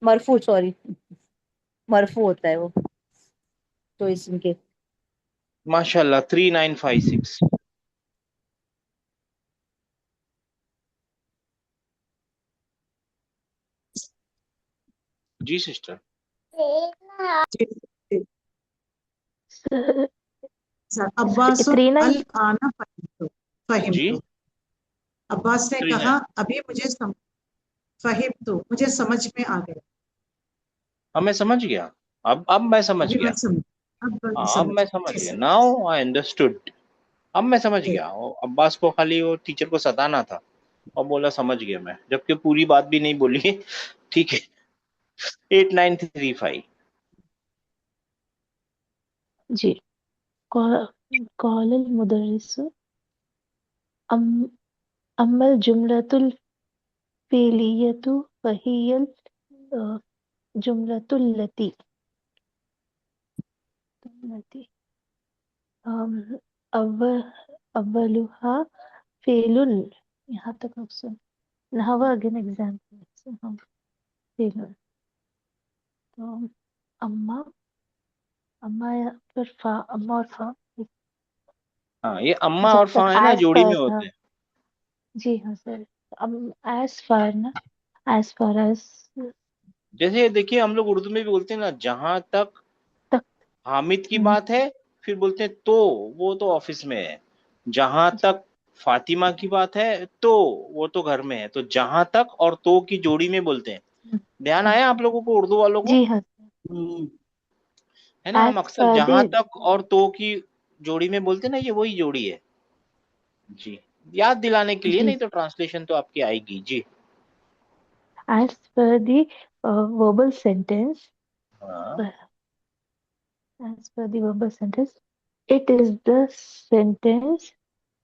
मरफू, सॉरी, मरफू होता है वो तो इसम के। माशाल्लाह, 3956। जी सिस्टर। जी, जी, सर सर अब्बास थ्री अल नाइन। आना फहिमतु जी, फहिमतु। अब्बास ने कहा 39। अभी फहिमतु मुझे समझ में आ गया। अब मैं समझ गया। अब मैं समझ अभी मैं गया। समझ, अब मैं हाँ, अब समझ। मैं समझ जी गया। सर। Now I understood. अब मैं समझ जी। गया। अब्बास को खाली वो टीचर को सताना था, और बोला समझ गया मैं, जबकि पूरी बात भी नहीं बोली है। ठीक है। 8935। जी। कॉल मुदर्रिस अम अम्मल जुमलतुल फ़िलियतु फ़हियल जुमलतुल लती लती अम अव्वल अव्वलुहा फ़ेलुन। यहाँ तक आप सुन। नाउ अगेन एग्जाम्पल हम फ़ेलुन। तो अम्मा, अम्मा या फिर फा, अम्मा और फा। हाँ, ये अम्मा जब और तक फा है ना, एज जोड़ी पर में था। होते हैं। जी हाँ सर। अब एज फार ना, एज फार एज जैसे देखिए हम लोग उर्दू में भी बोलते हैं ना, जहां तक तक हामिद की हम्म, बात है, फिर बोलते हैं तो वो तो ऑफिस में है। जहां तक फातिमा की बात है तो वो तो घर में है। तो जहां तक और तो की जोड़ी में बोलते हैं। हम्म, ध्यान आया आप लोगों को, उर्दू वालों को? जी हाँ हम्म, है ना, हम as अक्सर per जहां the तक और तो की जोड़ी में बोलते हैं ना, ये वही जोड़ी है। जी, याद दिलाने के लिए, जी नहीं तो ट्रांसलेशन तो आपकी आएगी जी। as per the verbal sentence हाँ as per the verbal sentence it is the sentence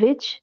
which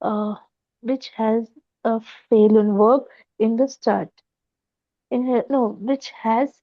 uh, which has a failed verb in the start no which has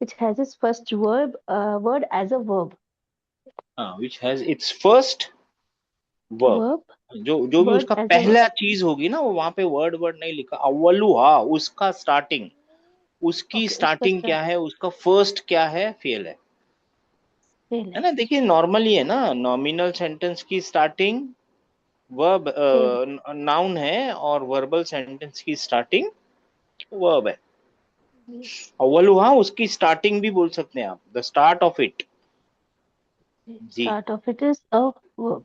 which has its first word as a हाँ, which has its first verb. verb जो जो भी word उसका as a verb पहला चीज होगी ना, वो वहां पे वर्ड वर्ड नहीं लिखा, अव्वलु हा, उसका स्टार्टिंग, उसकी okay उसका स्टार्टिंग start क्या है, उसका फर्स्ट क्या है, फेल fail है है ना। देखिए नॉर्मली है ना, नॉमिनल सेंटेंस की स्टार्टिंग वर्ब fail नाउन है, और वर्बल सेंटेंस की स्टार्टिंग वर्ब है। है अव्वलु हा, उसकी स्टार्टिंग भी बोल सकते हैं आप, द स्टार्ट ऑफ इट। जी। start of it is a verb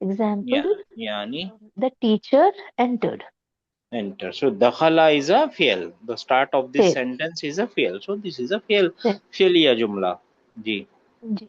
example यानी the teacher entered enter. So dakhala is a fail. The start of this fail sentence is a fail. So this is a fail. fail Failure jumla. जी। जी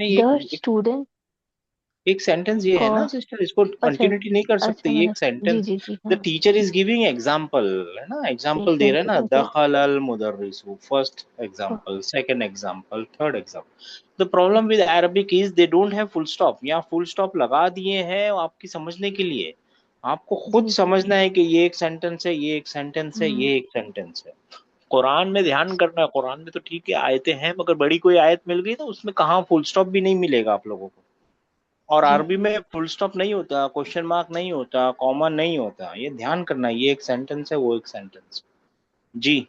नहीं, the एक student एक sentence ये है ना को sister, इसको अच्छा कंटिन्यूटी नहीं कर सकते। अच्छा ये मैंने एक जी सेंटेंस, जी जी द हाँ टीचर इज गिविंग एग्जांपल, है ना, एग्जांपल दे रहा है ना, एग्जाम्पल ओके दखल अल मुदर्रिसु, first example, second example, third example. The problem with Arabic is they don't have full stop. यहाँ फुल स्टॉप लगा दिए हैं आपकी समझने के लिए। आपको खुद जी जी समझना है कि ये एक सेंटेंस है, ये एक सेंटेंस है, हम्म ये एक सेंटेंस है। कुरान में ध्यान करना है, कुरान में तो ठीक है आयतें हैं, मगर बड़ी कोई आयत मिल गई तो उसमें कहाँ फुल स्टॉप भी नहीं मिलेगा आप लोगों को। और जी अरबी में फुल स्टॉप नहीं होता, क्वेश्चन मार्क नहीं होता, कॉमा नहीं होता। ये ध्यान करना है, ये एक सेंटेंस है, वो एक सेंटेंस। जी।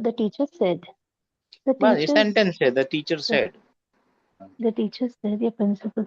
the teacher said the बस ये teachers सेंटेंस है, the teacher said. the teacher said या principal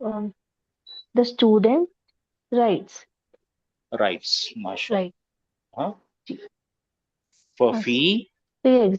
um, the student writes writes, माशाल्लाह। right हाँ। जी हाँ फफी, फिर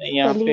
यहाँ पे ना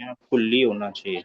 यहाँ कुल्ली होना चाहिए।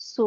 so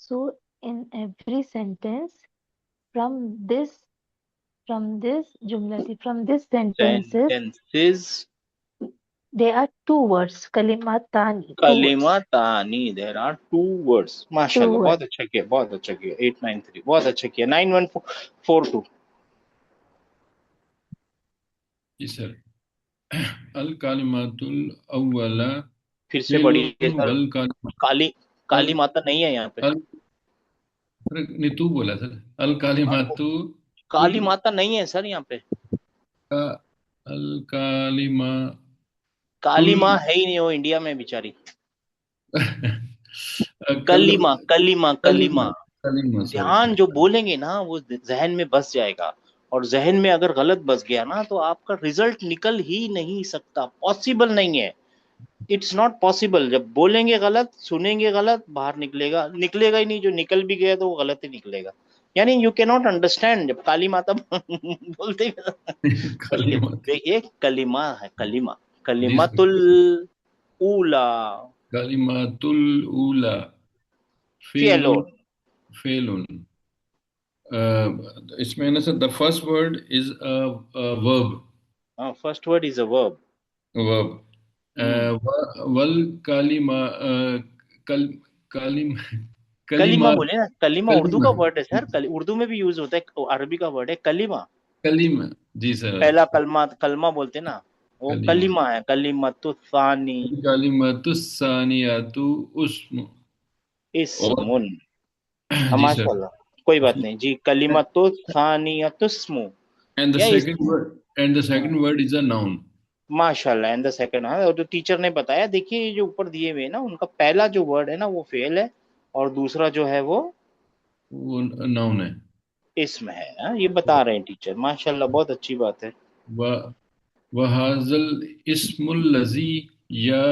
so in every sentence from this jumlati from this sentences sentences, there are two words kalimatani two कलिमा words तानी, there are two words. two माशाल्लाह, words बहुत अच्छा किया, बहुत अच्छा किया। 893, बहुत अच्छा किया। 9142, जी सर। अल कालिमातुल अव्वला फिर से पढ़िए फेलुन सर। वल कालिमा काली, अल काली माता नहीं है यहाँ पे। अल अरे, ने तू बोला सर। अल हाँ, तो कालिमातु तुल काली माता नहीं है सर यहाँ पे। का अल कालिमा तुल काली माँ है ही नहीं, वो इंडिया में बेचारी। कल कलीमा, कलीमा, कलीमा। कलिमा कलिमा सॉरी ध्यान सॉरी। जो बोलेंगे ना वो जहन में बस जाएगा। और जहन में अगर गलत बस गया ना, तो आपका रिजल्ट निकल ही नहीं सकता, पॉसिबल नहीं है। It's not possible. जब बोलेंगे गलत, सुनेंगे गलत, बाहर निकलेगा, निकलेगा ही नहीं। जो निकल भी गया तो वो गलत ही निकलेगा। यानी यू कैन नॉट अंडरस्टैंड जब काली माता बोलते हैं। चलिए कलिमा देखिए, कलिमा है, कलिमा, जी सर। कलिमातुल ऊला, कलिमातुल उला फेलुन फेलोन। फेलुन। इसमें ना sir the first word is a verb first word is a verb. Verb वल कालिमा कल कालिम कलीमा कलीमा बोले ना, कलीमा उर्दू का कलीमा वर्ड है सर, उर्दू में भी यूज होता है, अरबी का वर्ड है कलीमा। कलीमा जी सर। पहला कलमा कलमा बोलते ना, वो कलीमा कलीमा है, कलीमा तो सानी कलीमतु सानियातु उस्म। और इस्मुन। हाँ, जी सर। माशाल्लाह, कोई बात नहीं जी, कलीमा तो सानियतुस्मु एंड द या इस, सेकंड वर्ड एंड द हाँ, second word is a noun. माशाल्लाह। एंड द सेकंड, हाँ, और जो टीचर ने बताया, देखिए ये जो ऊपर दिए हुए हैं ना, उनका पहला जो वर्ड है ना वो फेल है, और दूसरा जो है वो वो नाउन है। इस्म है। हाँ, ये बता रहे हैं टीचर, माशाल्लाह, बहुत अच्छी बात है। व वहाजल इस्मुल लजी या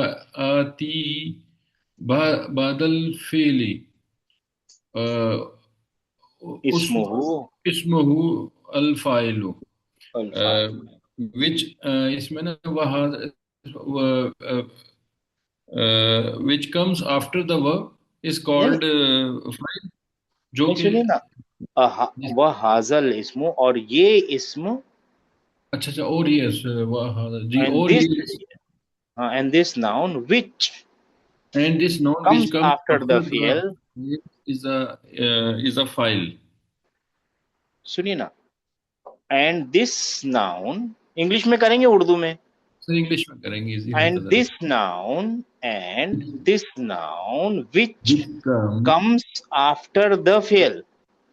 आती बादल फेली उस इस्मुहु इस्मुहु अल फाइलु अल्फाइल। विच इसमें ना which comes after the verb is नहीं कॉल्ड फाइल, जो नहीं, कि सुनिए ना, वह हाजल इस्मु, और ये इस्म, अच्छा अच्छा, और यस वह जी, एंड और दिस, ये and this noun which and this noun which comes comes after the after fi'l। the is a file। सुनिए ना, एंड दिस नाउन, इंग्लिश में करेंगे उर्दू में, सर इंग्लिश में करेंगे, इजी एंड होता था। This noun, and this noun which Which comes comes after the fi'l,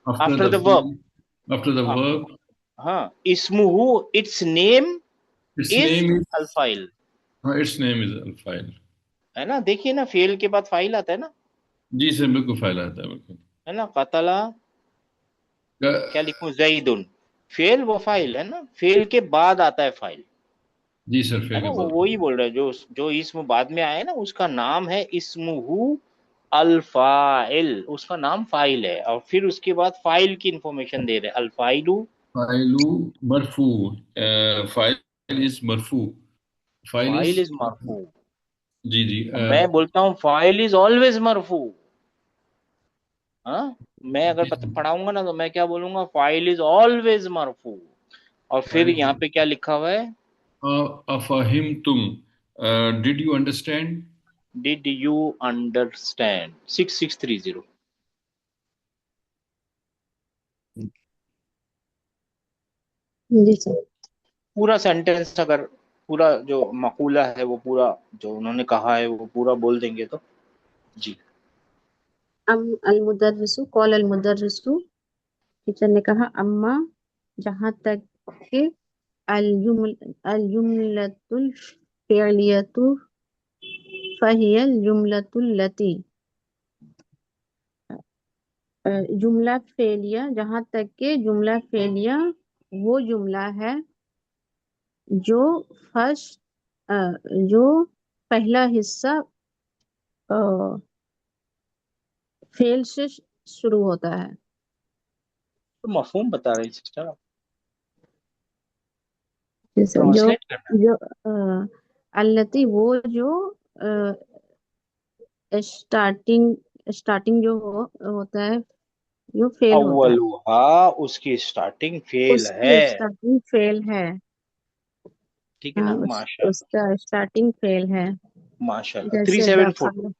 after after the the verb। field, after the हाँ, verb, हाँ, ismuhu, its name its is name is अल्फाइल, its name is a file। है ना, देखिए ना, fail के बाद file आता है ना, जी सर बिल्कुल फाइल आता है बिल्कुल। है ना, कतला, क्या लिखूं, जईदुन, फेल वो फाइल है ना, फेल के बाद आता है फाइल, जी सर है फिर ना, के वो बाद। वही बोल रहा है, जो जो इसम बाद में आया है ना, उसका नाम है इस्मुहु अल्फाइल, उसका नाम फाइल है, और फिर उसके बाद फाइल की इंफॉर्मेशन दे रहे हैं, अल्फाइलु, फाइलु मरफू, फाइल इज मरफू, फाइल इज फाइल इज मरफू। जी जी मैं बोलता हूँ फाइल इज ऑलवेज मरफू। हाँ, मैं अगर जी पढ़ाऊंगा ना, तो मैं क्या बोलूंगा, फाइल इज ऑलवेज मरफू, और फिर फाइल। यहाँ पे क्या लिखा हुआ है, अफहिम तुम, did you understand. Did you understand, 6630। जी सर। पूरा सेंटेंस, अगर पूरा जो मकूला है वो पूरा, जो उन्होंने कहा है वो पूरा बोल देंगे तो जी। अल मुदर्रिसु कॉल अल मुदर्रिसु, टीचर ने कहा, अम्मा जहाँ तक के अल जुमलतुल फ़िअलियतु फ़हियल जुमलतुल लती, जुमला फेलिया, जहाँ तक के जुमला फेलिया वो जुमला है जो फर्स्ट जो पहला हिस्सा फेल से शुरू होता है। तो मफहूम बता रहे हैं सिस्टर, आप जैसे जो ट्रांसलेट करना। जो अल्लती वो जो स्टार्टिंग स्टार्टिंग जो होता है, जो फेल होता है, अव्वलुहा, उसकी स्टार्टिंग फेल उसकी है, स्टार्टिंग फेल है। ठीक है हाँ, ना, माशाल्लाह, उसका स्टार्टिंग फेल है। माशाल्लाह, जैसे 3742। दखल।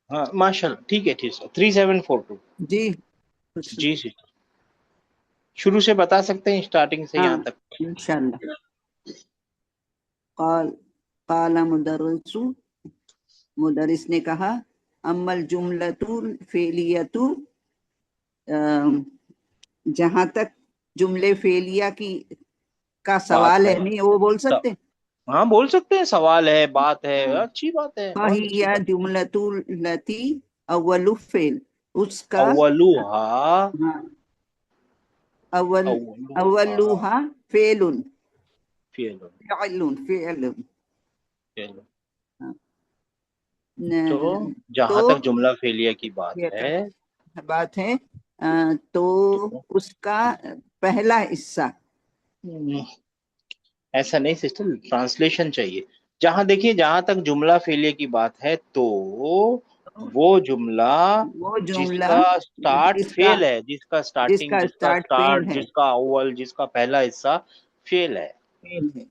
हाँ, माशाल्लाह, ठीक है, ठीक है, 3742। जी जी सिस्टर, शुरू से बता सकते हैं, स्टार्टिंग से यहाँ हाँ तक। इंशाल्लाह। काल काला मुदर्रिसु, मुदर्रिस ने कहा, अम्मल जुमलतुल फेलियतु, जहां तक जुमले फेलिया की का बात सवाल है, है, नहीं वो बोल सब, सकते हैं। हाँ बोल सकते हैं, सवाल है, बात है, अच्छी बात है, बहुत अच्छी फहिया बात। जुमलतुल लती अव्वलु फेल, उसका अव्वलुहा, हाँ, अव्वल अव्वलुहा अव्वलुहा फेलुन, फेल, फिअलुन फिअलुन। फेल। तो न- जहां तक तो जुमला फेलिया की बात ये है, बात है, तो तो उसका पहला हिस्सा, ऐसा नहीं सिस्टर, ट्रांसलेशन चाहिए। जहां देखिए, जहां तक जुमला फेलिया की बात है, तो वो जुमला वो जुमला जिसका स्टार्ट जिसका फेल है, जिसका स्टार्टिंग, जिसका जिसका स्टार्ट फेल स्टार्ट, है, जिसका अव्वल, जिसका पहला हिस्सा फेल है। फेल है।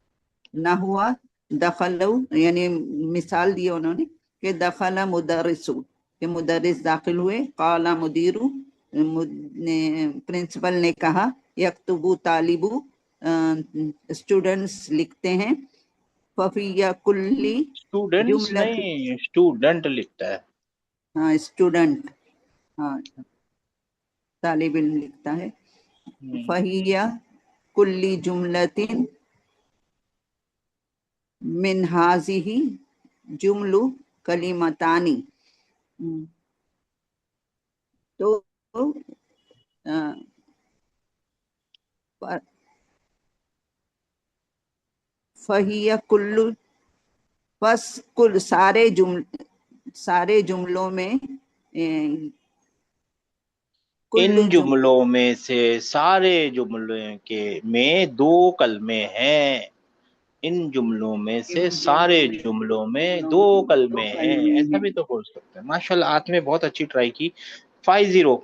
ना हुआ दखलऊ, यानी मिसाल दी उन्होंने कि दखला मुदर्रिसु, के मुदर्रिस दाखिल हुए। काला मुदीरू, प्रिंसिपल ने कहा। यक्तुबु तालिबु, स्टूडेंट्स लिखते हैं। फफिया कुल्ली स्टूडेंट्स जुमलत, नहीं, स्टूडेंट लिखता है। हाँ स्टूडेंट, हाँ तालिब इल्म लिखता है। फहिया कुल्ली जुमलतिन मिन हाजिही जुमलु कलिमतानी। तो फहिया कुल्लु, बस कुल सारे जुमलों में कुल्लु इन जुमलों में से सारे जुमलों के में दो कलमे हैं। इन जुमलों में से सारे जुमलों में दो कलमे हैं, ऐसा भी तो बोल सकते हैं। माशाल्लाह, आपने बहुत अच्छी ट्राई की। 5-0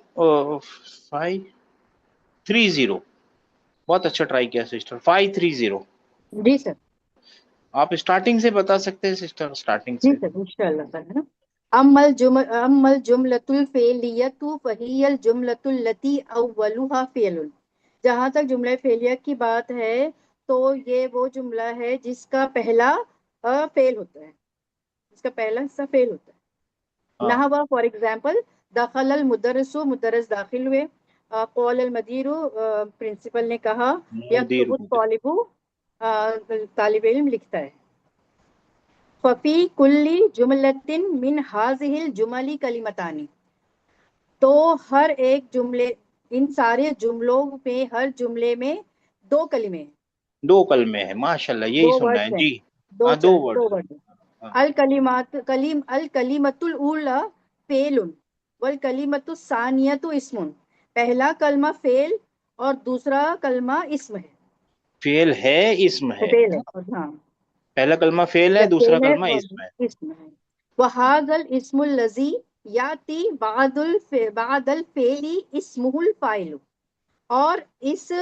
बहुत अच्छा ट्राई किया सिस्टर। 5-3-0। जी सर। आप स्टार्टिंग से बता सकते हैं सिस्टर, स्टार्टिंग जी से। सर इंशाल्लाह सर, है ना। अम्मल जुमलतुल फेलियतु फहियल जुमलतुल लती अव्वलुहा फेलुन। जहां तक जुमला फेलिया की बात है तो ये वो जुमला है जिसका पहला फेल होता है, जिसका पहला हिस्सा फेल होता है। हाँ, नहवा फॉर एग्जाम्पल, दखल अल मुदर्रिसु, मुदर्रिस दाखिल हुए। कौल अल मदीरु, प्रिंसिपल ने कहा। मुदीर यक्तुबु तालिबु, तालिब इल्म लिखता है। फफी कुल्ली जुमलतिन मिन हाजिहिल जुमली कलिमतानी। तो हर एक जुमले, इन सारे जुमलों में हर जुमले में दो कलिमे हैं, दो कलमे हैं। माशाल्लाह, यही दो सुनना है वर्ड्स हैं, जी। हाँ, दो वर्ड। दो वर्ड। अल कलिमात अल कलिमतुल उला फेलुन वल कलिमतु सानियतु इस्मुन। पहला कलमा फेल और दूसरा कलमा इस्म है। फेल है, इसम है। फेल है, हाँ। पहला कलमा फेल है, या दूसरा फेल है कलमा और इसम है। इस्म है। वहादल इस्मुल लजी याती बादल फेली इस्मुहुल फाइलु। और इस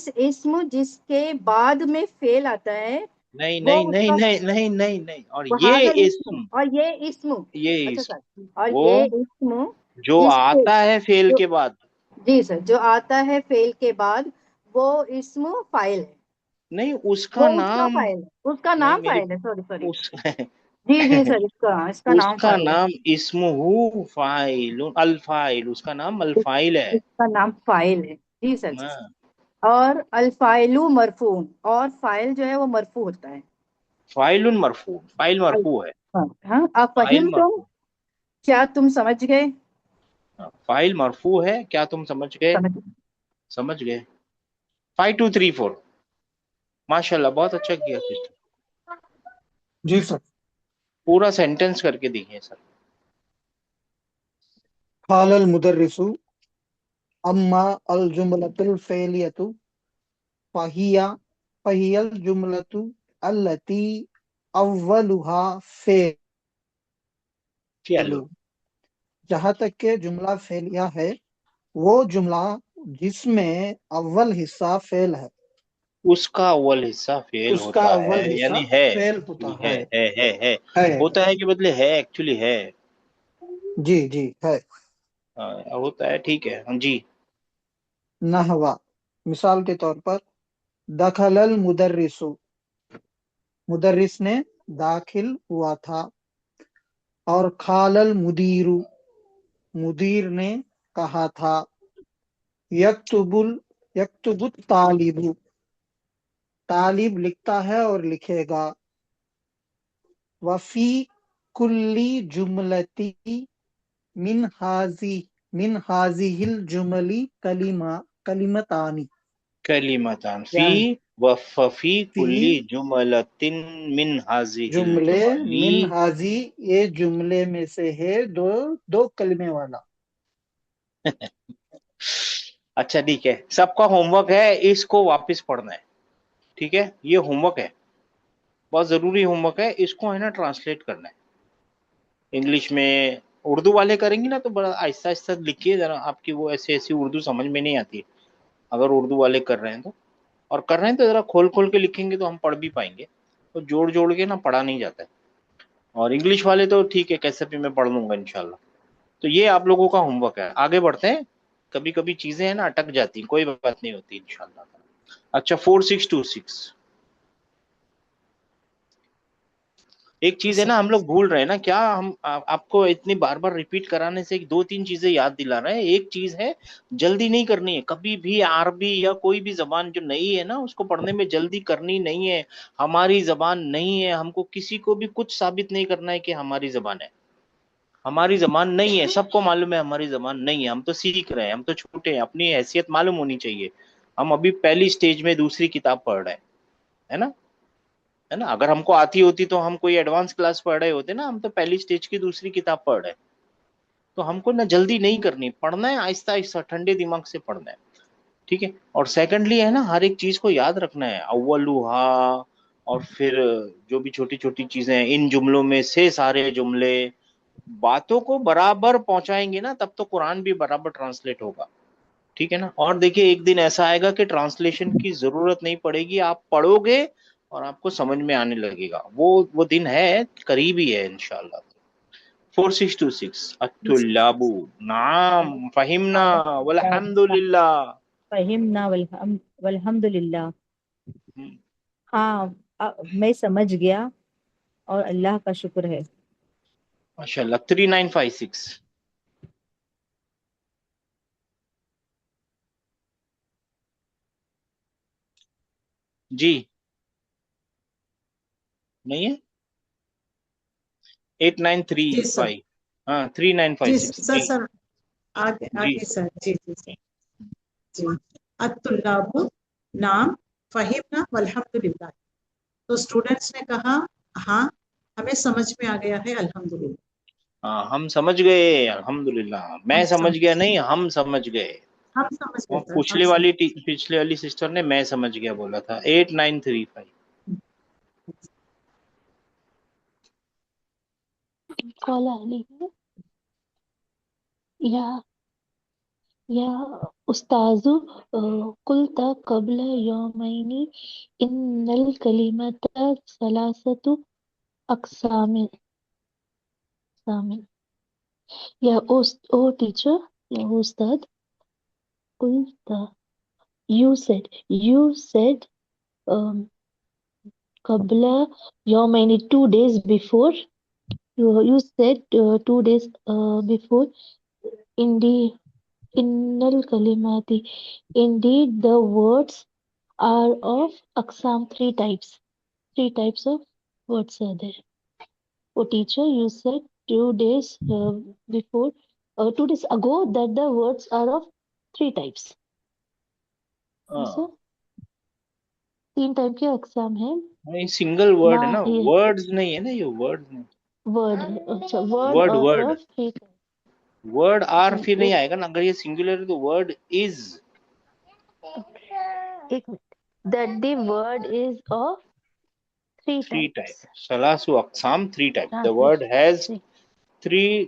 इस्म जिसके बाद में फेल आता है नहीं वो नहीं नहीं उसका नहीं नहीं नहीं नहीं, और ये वहादल इस्म, इसम, और ये इस्म। ये अच्छा इसम, सर, और वो ये इस्म जो जिसके आता है फेल जो, के बाद। जी सर, जो आता है फेल के बाद वो इस्म फाइल है। नहीं, वो उसका उसका नाम। फाइल है, उसका नहीं नाम मेरी, फाइल है, सॉरी सॉरी। उस जी जी सर, इसका इसका नाम उसका फाइल है। नाम इस्मुहु फाइल, अल्फाइल, उसका नाम अल्फाइल है। इसका नाम फाइल है, जी सर जी। हाँ, और अल्फाइलु मरफून, और फाइल जो है वो मरफू होता है। फाइलुन मरफू, फाइल मरफू है। हाँ, आप फाइल फहिम तुम, मरफू। क्या तुम समझ गए? हाँ, फाइल मरफू है, क्या तुम समझ गए? समझ। समझ गए। 5-2-3-4। माशाल्लाह, बहुत अच्छा किया सिस्टर। जी सर। पूरा सेंटेंस करके दिखिए सर। कालल मुदर्रिसु अम्मा अल जुमलतुल फेलियतु फहिया फहियल जुमलतु अल्लती अव्वलुहा फेलु। चलो, जहां तक के जुमला फेलिया है वो जुमला जिसमें अव्वल हिस्सा फेल है, उसका अव्वल हिस्सा फेल उसका होता है, अव्वल हिस्सा यानी है। फेल होता है है है है। है। होता है कि बदले है, एक्चुअली है। जी जी है। हाँ, होता है, ठीक है। हाँ जी। नहवा, मिसाल के तौर पर, दखलल मुदर्रिसु, मुदर्रिस ने दाखिल हुआ था। और खालल मुदीरू, मुदीर ने कहा था। यक्तुबुल यक्तुबुत तालिबु, तालिब लिखता है और लिखेगा। वफी कुल्ली जुमलती मिन हाजिहिल जुमली कलिमतानी। कलिमतान फी यानी व फफी फी कुल्ली जुमलतिन मिन हाजिहिल जुमले जुमली। मिन हाजी, ये जुमले में से है दो दो कलमे वाला। अच्छा, ठीक है, सबका होमवर्क है, इसको वापस पढ़ना है। ठीक है, ये होमवर्क है, बहुत जरूरी होमवर्क है, इसको है ना ट्रांसलेट करना है इंग्लिश में। उर्दू वाले करेंगे ना तो बड़ा आहिस्ता आहिस्ता लिखिए जरा, आपकी वो ऐसी ऐसी उर्दू समझ में नहीं आती है। अगर उर्दू वाले कर रहे हैं तो, और कर रहे हैं तो जरा खोल खोल के लिखेंगे तो हम पढ़ भी पाएंगे। तो जोड़ जोड़ के ना पढ़ा नहीं जाता है। और इंग्लिश वाले तो ठीक है, कैसे भी मैं पढ़ लूंगा इंशाल्लाह। तो ये आप लोगों का होमवर्क है, आगे बढ़ते हैं। कभी कभी चीजें हैं ना अटक जाती, कोई बात नहीं होती इंशाल्लाह। अच्छा 4626, एक चीज है सर ना हम लोग भूल रहे हैं ना क्या, हम आपको इतनी बार बार रिपीट कराने से दो तीन चीजें याद दिला रहे हैं। एक चीज है, जल्दी नहीं करनी है कभी भी। अरबी या कोई भी जबान जो नई है ना, उसको पढ़ने में जल्दी करनी नहीं है। हमारी जबान नहीं है, हमको किसी को भी कुछ साबित नहीं करना है कि हमारी जबान है। हमारी जबान नहीं है, सबको मालूम है हमारी जबान नहीं है। हम तो सीख रहे हैं, हम तो छोटे हैं, अपनी हैसियत मालूम होनी चाहिए। हम अभी पहली स्टेज में दूसरी किताब पढ़ रहे हैं, है ना, है ना। अगर हमको आती होती तो हम कोई एडवांस क्लास पढ़ रहे होते ना, हम तो पहली स्टेज की दूसरी किताब पढ़ रहे हैं। तो हमको ना जल्दी नहीं करनी, पढ़ना है आहिस्ता आहिस्ता, ठंडे दिमाग से पढ़ना है, ठीक है। और सेकंडली है ना, हर एक चीज को याद रखना है, अव्वलुहा, और फिर जो भी छोटी छोटी चीजें हैं, इन जुमलों में से सारे जुमले, बातों को बराबर पहुंचाएंगे ना, तब तो कुरान भी बराबर ट्रांसलेट होगा, ठीक है ना। और देखिए एक दिन ऐसा आएगा कि ट्रांसलेशन की जरूरत नहीं पड़ेगी, आप पढ़ोगे और आपको समझ में आने लगेगा। वो दिन है, करीब ही है इंशाल्लाह। 4626, अत्तुल्लाबु नाम फहिमना वल्हम्दुलिल्लाह। फहिमना वल्हम्दुलिल्लाह। हाँ, मैं समझ गया और अल्लाह का शुक्र है। माशाल्लाह। 3956, जी नहीं है। जी सर 8935, हाँ जी 3956, सर जी सर आगे जी। आगे सर जी जी सर जी। अत्तुल्लाबु नाम फहिमना वल्हम्दुलिल्लाह। तो स्टूडेंट्स ने कहा हाँ हमें समझ में आ गया है अल्हम्दुलिल्लाह। हाँ हम समझ गए अल्हम्दुलिल्लाह। हम मैं समझ गया समझ नहीं, हम समझ गए। हम समझ गए और सर हम समझ पिछले वाली सिस्टर ने मैं समझ गया बोला था। 8935, कॉल आ रही है। या या उस्ताजु कुल्ता कबला यौमैनी इन्नल कलिमता सलासतु अक़सामिन सामिन। या ओ टीचर, या उस्ताद, कुल्ता, you said um, kabla yawmaini, 2 days before. You said 2 days before. Indeed, innal kalimati, indeed the words are of aqsam, three types. Three types of words are there. Oh teacher, you said 2 days before, 2 days ago, that the words are of three types. So, 3 type के अक़साम है। नहीं single word है ना, ये words नहीं है ना, ये वर्ड नहीं। वर्ड है, अच्छा वर्ड वर्ड और वर्ड ठीक वर्ड आर है। फिर नहीं आएगा ना, अगर ये सिंगुलर है तो वर्ड इज। एक minute, that the word is of three three type, types. सलासु अक़साम, three type, the word translation has three. Three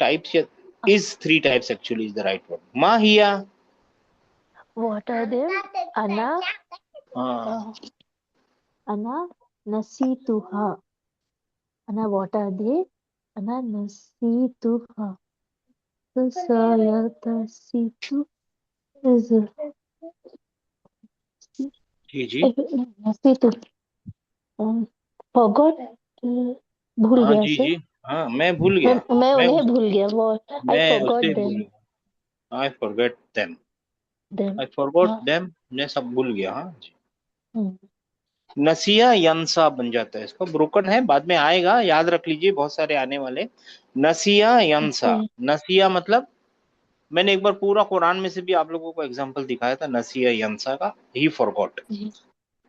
types, या is three types actually is the right word. Ma hiya, what are them? अना हाँ अना नसीतुहा। अना what are they? अना नसीतुहा। सयातसीतु is ji ji, नसीतु, forgot, भूल हाँ गया जी सर। जी, हाँ मैं भूल गया। मैं मैं उन्हें भूल गया, वो आई मैं फॉरगॉट उसे भूल देम। गया। I forget them, them I forgot हाँ। them, मैं सब भूल गया। हाँ जी। हम्म, नसिया यंसा बन जाता है, इसको ब्रोकन है, बाद में आएगा, याद रख लीजिए, बहुत सारे आने वाले। नसिया यंसा, नसीह। नसिया मतलब, मैंने एक बार पूरा कुरान में से भी आप लोगों को एग्जांपल दिखाया था नसिया यंसा का, ही फॉरगॉट। जी।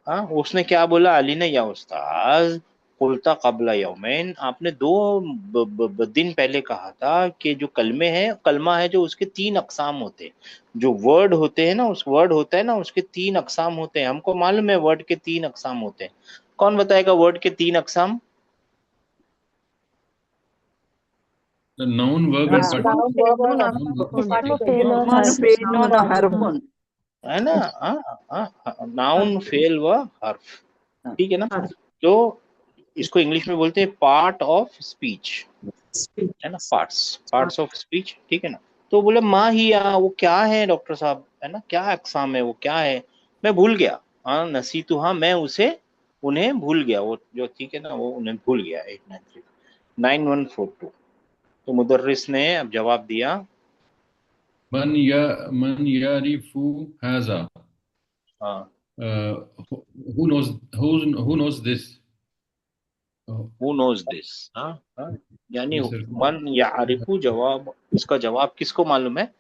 हाँ उसने क्या बोला अली ने, या उस्ताज कुलता कबला यौमैन, आपने दिन पहले कहा था कि जो कलमे है, कलमा है जो, उसके तीन अकसाम होते हैं। जो वर्ड होते हैं ना, उस वर्ड होता है ना, उसके तीन अकसाम होते हैं। हमको मालूम है वर्ड के तीन अकसाम होते हैं। कौन बताएगा वर्ड के तीन अकसाम? The noun, verb, and noun particle. Verb और Noun, verb, हर्फ। and इसमें particle. फेल और इस्मुन हर्फ। फ़िअलुन हाँ हर्फुन। है ना। हाँ हाँ, नाउन फेल व हर्फ, ठीक है ना। हाँ तो इसको इंग्लिश में बोलते हैं पार्ट ऑफ स्पीच, स्पीच। है ना, पार्ट्स ऑफ स्पीच, ठीक है ना। तो बोले माँ ही वो क्या है डॉक्टर साहब, है ना, क्या अकसाम है, वो क्या है, मैं भूल गया। हाँ नसीतु, हाँ मैं उसे उन्हें भूल गया, वो जो ठीक है ना वो उन्हें भूल गया। 9142। तो मुदर्रिस ने अब जवाब दिया, मन यारिफु हाजा, हाँ who knows, who knows this? Who knows this, हाँ हाँ, यानी Yes, sir. मन यारिफु, जवाब, इसका जवाब किसको मालूम है,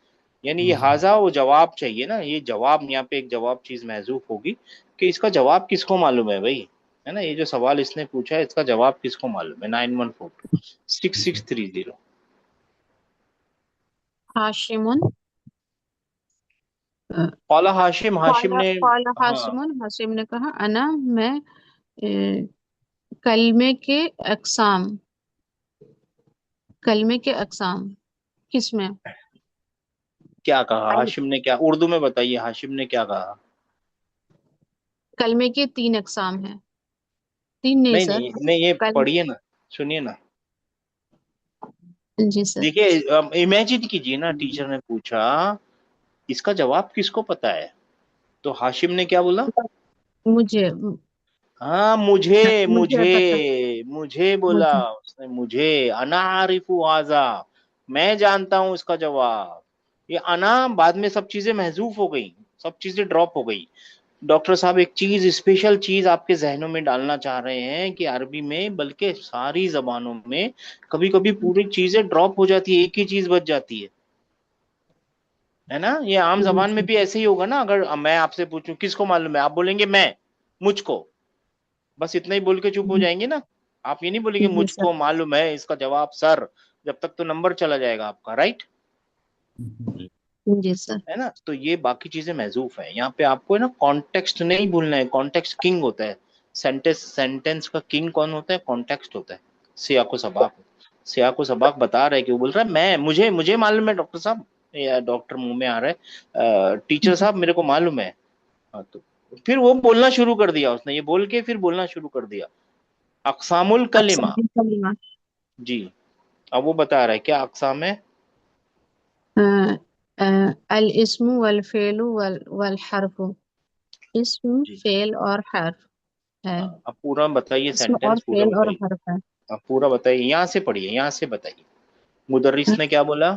यानी ये हाजा वो जवाब चाहिए ना, ये जवाब, यहाँ पे एक जवाब चीज महजूफ होगी कि इसका जवाब किसको मालूम है भाई, है ना, ये जो सवाल इसने पूछा है इसका जवाब किसको मालूम है। 9142 6630। हाशिमुन, कौला हाशिम, हाशिम कौला ने, कौला हाँ हाशिमुन, हाशिम ने कहा अना, मैं कलमे के अकसाम, कलमे के अकसाम किसमें? क्या कहा हाशिम ने, क्या उर्दू में बताइए, हाशिम ने क्या कहा। कलमे के 3 अकसाम हैं। 3 नहीं नहीं सर, नहीं नहीं, ये कल पढ़िए ना, सुनिए ना। जी सर। देखिए इमेजिन कीजिए ना, टीचर ने पूछा इसका जवाब किसको पता है, तो हाशिम ने क्या बोला, मुझे हाँ मुझे मुझे पता, मुझे बोला मुझे उसने, मुझे अना आरिफू आजा, मैं जानता हूं इसका जवाब। ये अना बाद में सब चीजें महजूफ हो गई, सब चीजें ड्रॉप हो गई। डॉक्टर साहब एक चीज, स्पेशल चीज आपके जहनों में डालना चाह रहे हैं कि अरबी में, बल्कि सारी जबानों में कभी कभी पूरी चीजें ड्रॉप हो जाती है, एक ही चीज बच जाती है ना। ये आम जी जबान में सर, भी ऐसे ही होगा ना, अगर मैं आपसे पूछूं किसको मालूम है, आप बोलेंगे मैं, मुझको, बस इतना ही बोल के चुप हो जाएंगे ना। आप ये नहीं बोलेंगे जी सर, मुझको मालूम है इसका जवाब सर, जब तक तो नंबर चला जाएगा आपका, राइट, जी सर, है ना। तो ये बाकी चीजें महजूफ है, यहाँ पे आपको है ना कॉन्टेक्स्ट नहीं भूलना है, कॉन्टेक्स्ट किंग होता है। सेंटेंस का किंग कौन होता है, कॉन्टेक्स्ट होता है। सियाको सबाक, सियाको सबाक बता रहा है कि वो बोल रहा है मैं, मुझे मालूम है डॉक्टर साहब, या डॉक्टर मुंह में आ रहा है, टीचर साहब मेरे को मालूम है। हाँ तो फिर वो बोलना शुरू कर दिया, उसने ये बोल के फिर बोलना शुरू कर दिया, अकसामुल कलिमा। अक्सर कलिमा, जी, अब वो बता रहा है क्या अकसाम है। अल इस्मु वल फेलु वल हर्फु, इस्म जी फेल और हर्फ है, हाँ, अब पूरा बताइए, इस्म और सेंटेंस पूरा फेल और बताइए, हर्फ है। अब पूरा बताइए, यहाँ से पढ़िए, यहाँ से बताइए। मुदर्रिस ने क्या बोला,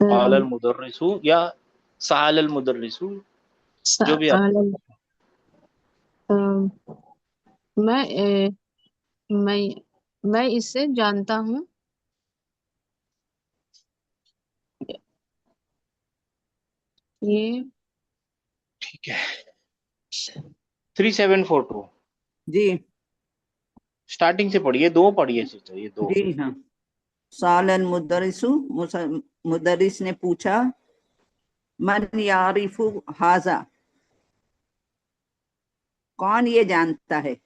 कालल मुदर्रिसु या सालल मुदर्रिसु, जो भी आप, सअल, अ, मैं मैं इसे जानता हूँ, ये ठीक है। 3742, जी स्टार्टिंग से पढ़िए, दो पढ़िए सिस्टर, ये दो। जी हाँ। सालन मुदरिसु, मुदरिस ने पूछा, मन यारिफु हाजा, कौन ये जानता है।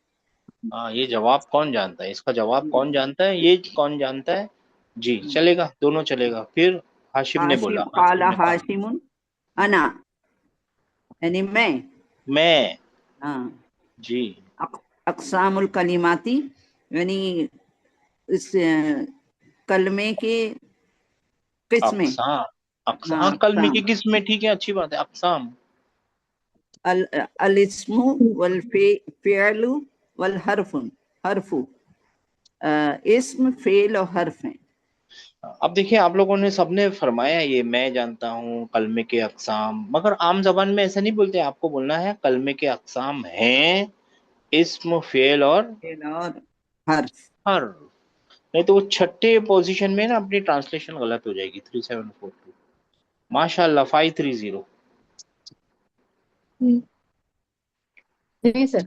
हाँ ये जवाब कौन जानता है, इसका जवाब कौन जानता है, ये कौन जानता है। जी चलेगा, दोनों चलेगा। फिर हाशिम ने बोला, हाशिम, हाशिम काला ने कहा, हाशिमुन अना, यानी मैं। मैं, हाँ। जी, अकसामुल कलिमाती, यानी इस कलमे के किस्में। अकसाम, अकसाम, हाँ हाँ कल की अकसाम। किस में, ठीक है, अच्छी बात है, अकसाम। अल अल इस्मु वल फ़िअलु वल हर्फुन, हर्फु, इस्म फेल और हर्फ हैं। अब देखिए आप लोगों ने सबने फरमाया ये मैं जानता हूँ कलमे के अकसाम, मगर आम जबान में ऐसा नहीं बोलते, आपको बोलना है कलमे के अकसाम हैं इस्म फेल और फेल और हर्फ। हर, नहीं तो वो छठे पोजीशन में ना अपनी ट्रांसलेशन गलत हो जाएगी। 3742, माशाल्लाह 530। जी सर।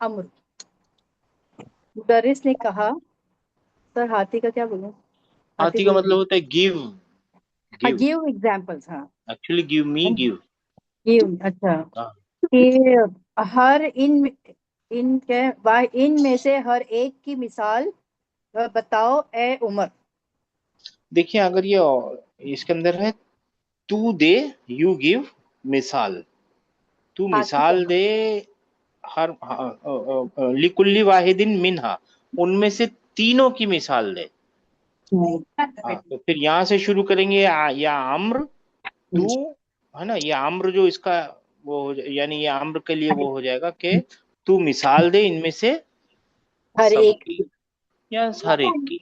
अम्र। मुदर्रिस ने कहा, सर हाथी का क्या बोलूं, हाथी हाथी का भूल मतलब गई। होता है गिव, हाँ, गिव, गिव एग्जांपल्स, हाँ। Actually give me give. Give, अच्छा। हाँ कि हर इन के इन में से हर एक की मिसाल बताओ ए उमर। देखिए अगर ये इसके अंदर है तू दे, यू गिव, मिसाल, तू मिसाल दे, हर लिकुल्ली वाहिदिन मिनहा, उनमें से तीनों की मिसाल दे। हाँ, तो फिर यहाँ से शुरू करेंगे, या अम्र, तू, है ना, ये अम्र जो इसका वो यानी ये अम्र के लिए वो हो जाएगा कि तू मिसाल दे इनमें से हर एक सबकी या हर एक की,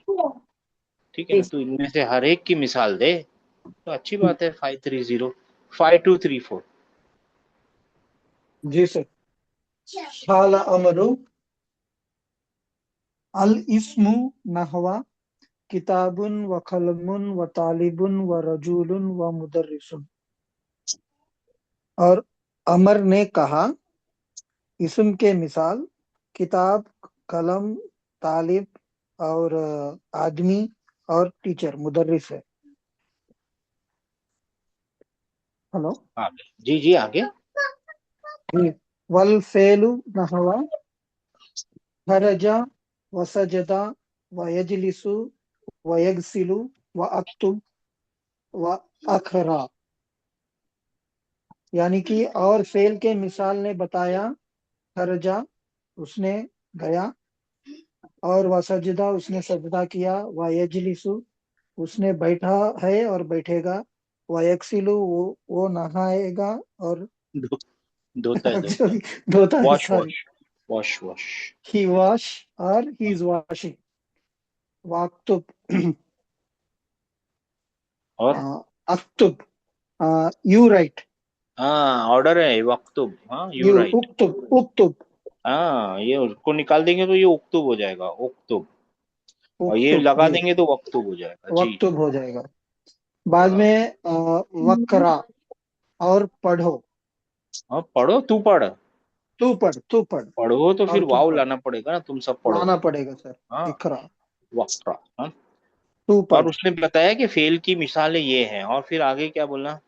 ठीक है ना, तू इनमें से हर एक की मिसाल दे। तो अच्छी बात है। 530 5234। जी सर। हाल अमरु अल इस्मु नहवा किताबुन व कलमुन व तालिबुन व रजूलुन व मुदर्रिसुन। और अमर ने कहा, इस्म के मिसाल किताब, कलम, तालिब और आदमी और टीचर मुदर्रिस है। हेलो आगे, जी जी आगे। जी। वल फेलु नहवा खरजा व सजदा व यजलिसु व यगसिलु व अक्तुब व अखरा। यानी कि और फेल के मिसाल ने बताया, खरजा उसने गया, और वसजदा उसने सजदा किया, व यजलिसु उसने बैठा है और बैठेगा, व यक्सिलु वो नहाएगा और धो, धोता है, धोता है। actually धोता है, wash sorry, wash wash wash. He wash और ही इज वॉशिंग। वाक्तुब और अक्तुब यू राइट, हाँ, ऑर्डर है वक्तुब, हाँ यू यू राइट। उक्तुब उक्तुब हाँ, ये उसको निकाल देंगे तो ये उक्तुब हो जाएगा, उक्तुब। और ये उक्तुब लगा जी, देंगे तो वक्तुब हो जाएगा जी। वक्तुब हो जाएगा। बाद हाँ में वक्रा और पढ़ो, हाँ, पढ़ो, तू पढ़, तू पढ़ पढ़ो तो फिर और तू वाव पढ़, लाना पड़ेगा ना, तुम सब लाना पढ़ोगे। पड़ेगा सर। हाँ, इकरा, वक्रा। हाँ, तू और पढ़। उसने बताया कि फेल की मिसालें ये हैं, और फिर आगे क्या बोलना।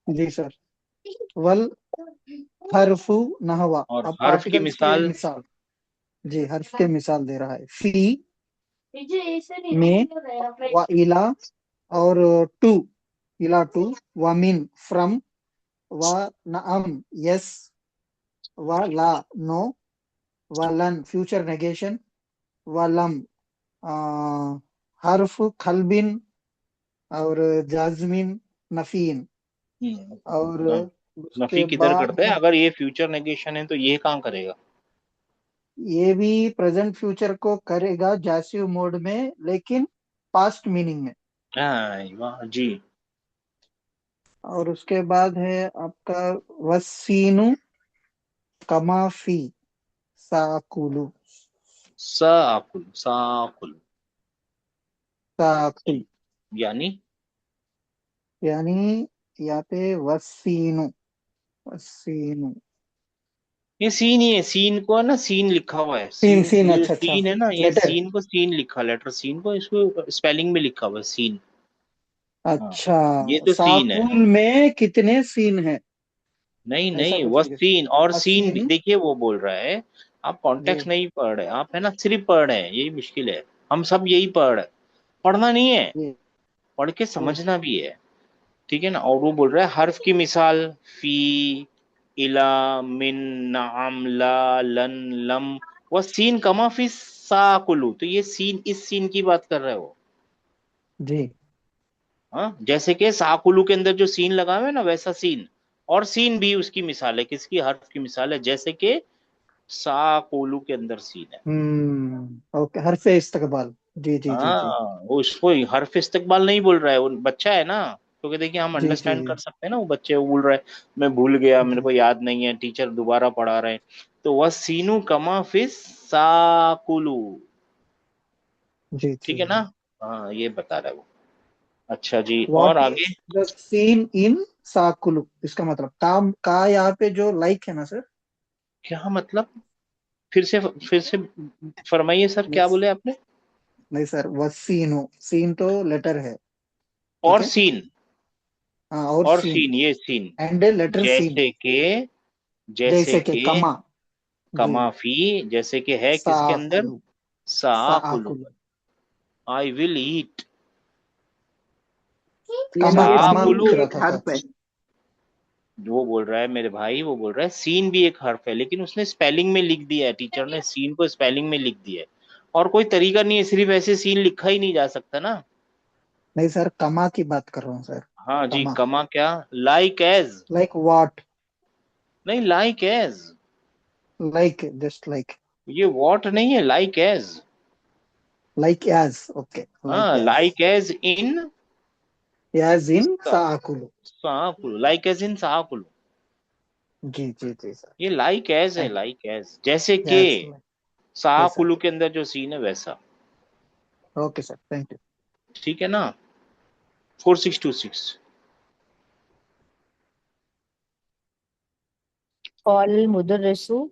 जी सर। वल हरफु नहवा, और अब हर्फ की पार्टिकल्स के मिसाल। मिसाल। जी, हर्फ के मिसाल दे रहा है, फी में, व इला और टू, इला टू, व मिन फ्रॉम, व नअम यस, व ला नो, व लन फ्यूचर नेगेशन, व लम हर्फ खलबिन और जाजमिन, नफीन। और न- नफी उसके किधर बाद करते हैं, है, अगर ये फ्यूचर नेगेशन है तो ये कहाँ करेगा। ये भी प्रेजेंट फ्यूचर को करेगा जैसिव मोड में, लेकिन पास्ट मीनिंग में। हाँ वाह जी। और उसके बाद है आपका वसीनु कमाफी साकुलु, साकुल, साकुल, साकुल, यानी यानी यहाँ पे वसीनु, वसीनु, ये सीन ही है, सीन को है ना, सीन लिखा हुआ है, सीन, सीन, सीन, ये जो अच्छा अच्छा, सीन है ना, ये लेटर, सीन को सीन लिखा, लेटर सीन को, इसको स्पेलिंग में लिखा हुआ है सीन। हाँ, अच्छा। ये तो सीन है। साकुल में कितने सीन है, नहीं ऐसा नहीं, कुछ वह है क्या? सीन और सीन भी वसीन देखिए, वो बोल रहा है। आप जी कॉन्टेक्स्ट नहीं पढ़ रहे, आप है ना सिर्फ पढ़ रहे हैं, यही मुश्किल है। हम सब यही पढ़ रहे, पढ़ना नहीं है, जी पढ़ के जी समझना भी है। ठीक है ना। और वो बोल रहा है हर्फ की मिसाल, फी, इला, मिन, नाम, ला, लन, लम, वह सीन कमा फी साकुलू, तो ये सीन, इस सीन की बात कर रहे हो। जी। हाँ, जैसे कि साकुलू के अंदर जो सीन लगा हुआ है ना, वैसा सीन। और सीन भी उसकी मिसाल है, किसकी, हर्फ की मिसाल है, जैसे कि साकुलू के अंदर सीन है। ओके, हरफे इस्तकबाल, जी जी जी जी हाँ, वो उसको हर्फ इस्तकबाल नहीं बोल रहा है, वो बच्चा है ना। क्योंकि देखिए हम जी जी अंडरस्टैंड कर सकते हैं ना, वो बच्चे वो बोल रहा है मैं भूल गया, मेरे जी को याद नहीं है, टीचर दोबारा पढ़ा रहे हैं। तो वह सीनू कमा फिस साकुलू, जी जी। ठीक है ना। हाँ, ये बता रहा है वो। अच्छा जी, और व्हाट आगे। इज द सीन इन साकुलू, इसका मतलब काम का यहाँ पे जो लाइक है ना सर। क्या मतलब, फिर से फरमाइए सर, नहीं, क्या बोले आपने। नहीं सर, वह सीन हो, सीन तो लेटर है, ठीक और है। सीन, हाँ, और और सीन सीन, ये सीन, एंड लेटर सीन, जैसे के, जैसे जैसे कि के, कमा, जी, कमाफी, जैसे कि है किसके अंदर, साकुलू, साकुलू, साकुलू, आई विल ईट, कमा ये कमा सीन साकुलु लिख भी रहा एक था हर्फ है। सर। वो बोल रहा है मेरे भाई, वो बोल रहा है सीन भी एक हर्फ है, लेकिन उसने स्पेलिंग में लिख दिया है, टीचर ने सीन को स्पेलिंग में लिख दिया है। और कोई तरीका नहीं है, सिर्फ ऐसे सीन लिखा ही नहीं जा सकता ना। नहीं सर, कमा की बात कर रहा हूँ सर। हाँ जी, कमा कमा क्या? Like as? Like what? नहीं, like as. Like just like. ये वॉट नहीं है, like as. Like as, okay, like हाँ, as. Like as in as in साकुलु। साकुलु, लाइक एज इन साकुलु। जी जी जी सर। ये लाइक एज है, थैंक लाइक एज, जैसे यू। के यस। Yes sir. साकुलु के अंदर जो सीन है वैसा। Okay sir, thank you. ठीक है ना? 4626। कॉल मुदर्रिसु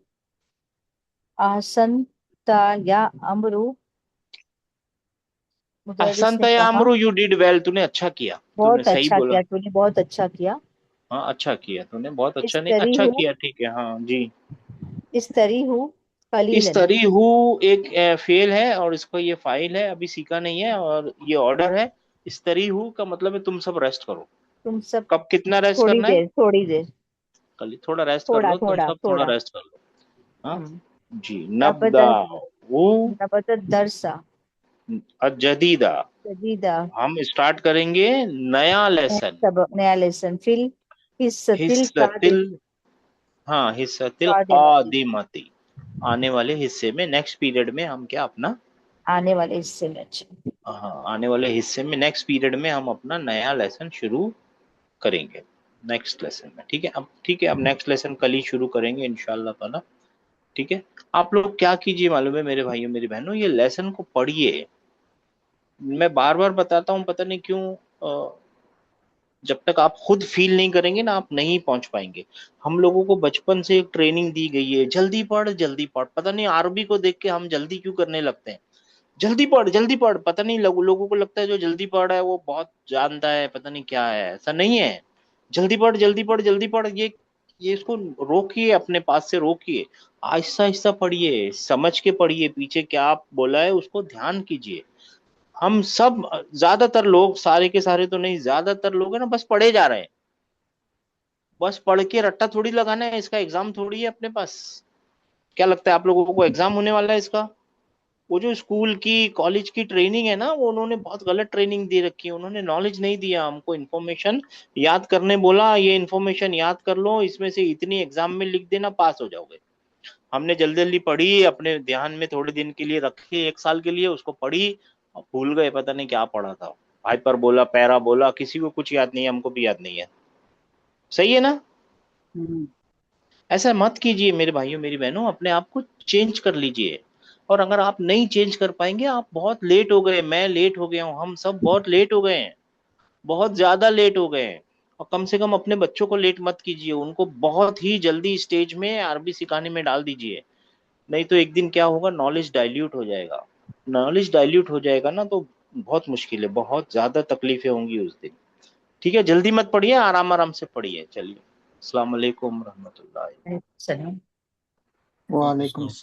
ahsanta या अमरु। मुदर्रिस अहसन ने या कहा अमरू, यू डिड वेल, तूने अच्छा किया, तूने बहुत सही अच्छा बोला। किया तूने, बहुत अच्छा किया। हाँ, अच्छा किया तूने, बहुत इस अच्छा, नहीं तरी अच्छा हूँ, किया, ठीक है, हाँ जी। इस तरी हूँ इस कलीलन। तरी हूँ एक फेल है, और इसको ये फाइल है, अभी सीखा नहीं है, और ये ऑर्डर है। इस तरी हूँ का मतलब है तुम सब रेस्ट करो। तुम सब कब कितना रेस्ट थोड़ी करना है? देर, थोड़ी देर, कल थोड़ा रेस्ट कर थोड़ा लो, तुम थोड़ा सब थोड़ा थोड़ा। रेस्ट कर लो। हाँ हम्म। जी। नबदा, नब्दा वो नबदा दरसा अजदीदा। जदीदा। हम स्टार्ट करेंगे नया नया लेसन। सबक, नया लेसन। फिल हिस्सतिल हिस्सतिल, हाँ हिस्सतिल कादिमती, कादिमती। आने वाले हिस्से में, नेक्स्ट पीरियड में हम क्या अपना, आने वाले हिस्से में। अच्छा, हाँ आने वाले हिस्से में, नेक्स्ट पीरियड में हम अपना नया लेसन शुरू करेंगे, नेक्स्ट लेसन में। ठीक है, अब ठीक है, अब नेक्स्ट लेसन कल ही शुरू करेंगे इंशाल्लाह ताला। ठीक है। आप लोग क्या कीजिए मालूम है मेरे भाइयों मेरी बहनों, ये लेसन को पढ़िए। मैं बार बार बताता हूँ, पता नहीं क्यों, जब तक आप खुद फील नहीं करेंगे ना, आप नहीं पहुंच पाएंगे। हम लोगों को बचपन से एक ट्रेनिंग दी गई है, जल्दी पढ़ जल्दी पढ़। पता नहीं आरबी को देख के हम जल्दी क्यों करने लगते हैं, जल्दी पढ़ जल्दी पढ़। पता नहीं लोगों को लगता है जो जल्दी पढ़ रहा है वो बहुत जानता है, पता नहीं क्या है, ऐसा नहीं है। जल्दी पढ़ जल्दी पढ़ जल्दी पढ़, ये इसको रोकिए, अपने पास से रोकिए। आहिस्ता आहिस्ता पढ़िए, समझ के पढ़िए, पीछे क्या बोला है उसको ध्यान कीजिए। हम सब, ज्यादातर लोग, सारे के सारे तो नहीं, ज्यादातर लोग है ना, बस पढ़े जा रहे हैं। बस पढ़ के रट्टा थोड़ी लगाना है, इसका एग्जाम थोड़ी है अपने पास। क्या लगता है आप लोगों को एग्जाम होने वाला है इसका? वो जो स्कूल की कॉलेज की ट्रेनिंग है ना, वो उन्होंने बहुत गलत ट्रेनिंग दे रखी है, उन्होंने नॉलेज नहीं दिया हमको, इन्फॉर्मेशन याद करने बोला, ये इन्फॉर्मेशन याद कर लो, इसमें से इतनी एग्जाम में लिख देना, पास हो जाओगे। हमने जल्दी जल्दी पढ़ी, अपने ध्यान में थोड़े दिन के लिए रखी, एक साल के लिए उसको पढ़ी, और भूल गए, पता नहीं क्या पढ़ा था। हाइपर बोला, पैरा बोला, किसी को कुछ याद नहीं है, हमको भी याद नहीं है। सही है ना? हम्म। ऐसा मत कीजिए मेरे भाइयों मेरी बहनों, अपने आप को चेंज कर लीजिए। और अगर आप नहीं चेंज कर पाएंगे, आप बहुत लेट हो गए, मैं लेट हो गया हूँ, हम सब बहुत लेट हो गए हैं, बहुत ज्यादा लेट हो गए हैं। और कम से कम अपने बच्चों को लेट मत कीजिए, उनको बहुत ही जल्दी स्टेज में अरबी सिखाने में डाल दीजिए। नहीं तो एक दिन क्या होगा, नॉलेज डाइल्यूट हो जाएगा। नॉलेज डाइल्यूट हो जाएगा ना, तो बहुत मुश्किल है, बहुत ज्यादा तकलीफें होंगी उस दिन। ठीक है, जल्दी मत पढ़िए, आराम आराम से पढ़िए। चलिए, अस्सलाम वालेकुम रहमतुल्लाह। सलाम। वालेकुम।